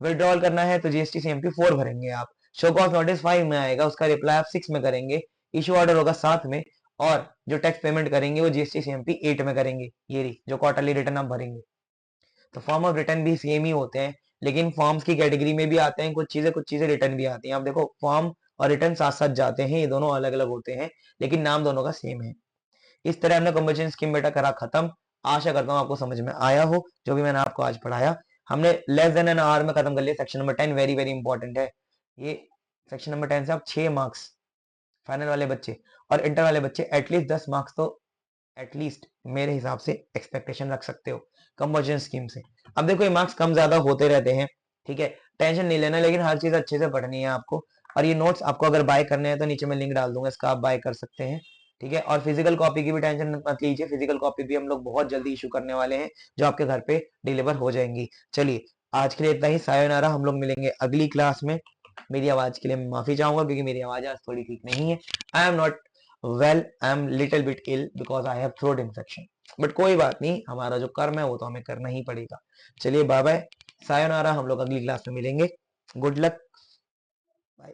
विड्रॉल करना है तो जीएसटी सीएमपी 4 भरेंगे आप। शो कॉज नोटिस 5 में आएगा, उसका रिप्लाई आप 6 में करेंगे। इशू ऑर्डर होगा 7 में, और जो टैक्स पेमेंट करेंगे वो जीएसटी सीएमपी 8 में करेंगे। ये रही जो क्वार्टरली रिटर्न आप भरेंगे। तो फॉर्म ऑफ रिटर्न भी सेम ही होते हैं, लेकिन फॉर्म्स की कैटेगरी में भी आते हैं कुछ चीजें रिटर्न भी आती हैं। आप देखो फॉर्म और रिटर्न साथ साथ जाते हैं, ये दोनों अलग अलग होते हैं, लेकिन नाम दोनों का सेम है। इस तरह हमने कंबशन स्कीम बेटा करा खत्म। आशा करता हूँ आपको समझ में आया हो जो भी मैंने आपको आज पढ़ाया। हमने लेस देन एन आवर में खत्म कर लिया section number 10। Very very important है ये। सेक्शन नंबर 10 से आप 6 मार्क्स फाइनल वाले बच्चे और इंटर वाले बच्चे एटलीस्ट 10 मार्क्स तो एटलीस्ट मेरे हिसाब से एक्सपेक्टेशन रख सकते हो कंबशन स्कीम से। अब देखो ये मार्क्स कम ज्यादा होते रहते हैं, ठीक है, टेंशन नहीं लेना, लेकिन हर चीज अच्छे से पढ़नी है आपको। और ये नोट्स आपको अगर बाय करने हैं तो नीचे मैं लिंक डाल दूंगा, इसका आप बाय कर सकते हैं। ठीक है। और फिजिकल कॉपी की भी टेंशन मत लीजिए, फिजिकल कॉपी भी हम लोग बहुत जल्दी इशू करने वाले हैं, जो आपके घर पे डिलीवर हो जाएंगी। चलिए आज के लिए इतना ही, सायोनारा। हम लोग मिलेंगे अगली क्लास में। मेरी आवाज के लिए मैं माफी चाहूंगा क्योंकि मेरी आवाज आज थोड़ी ठीक नहीं है। I am not well, I am little bit ill because I have throat infection, but कोई बात नहीं, हमारा जो कर्म है वो तो हमें करना ही पड़ेगा। चलिए बाय बाय, सायोनारा। हम लोग अगली क्लास में मिलेंगे। Good luck, bye.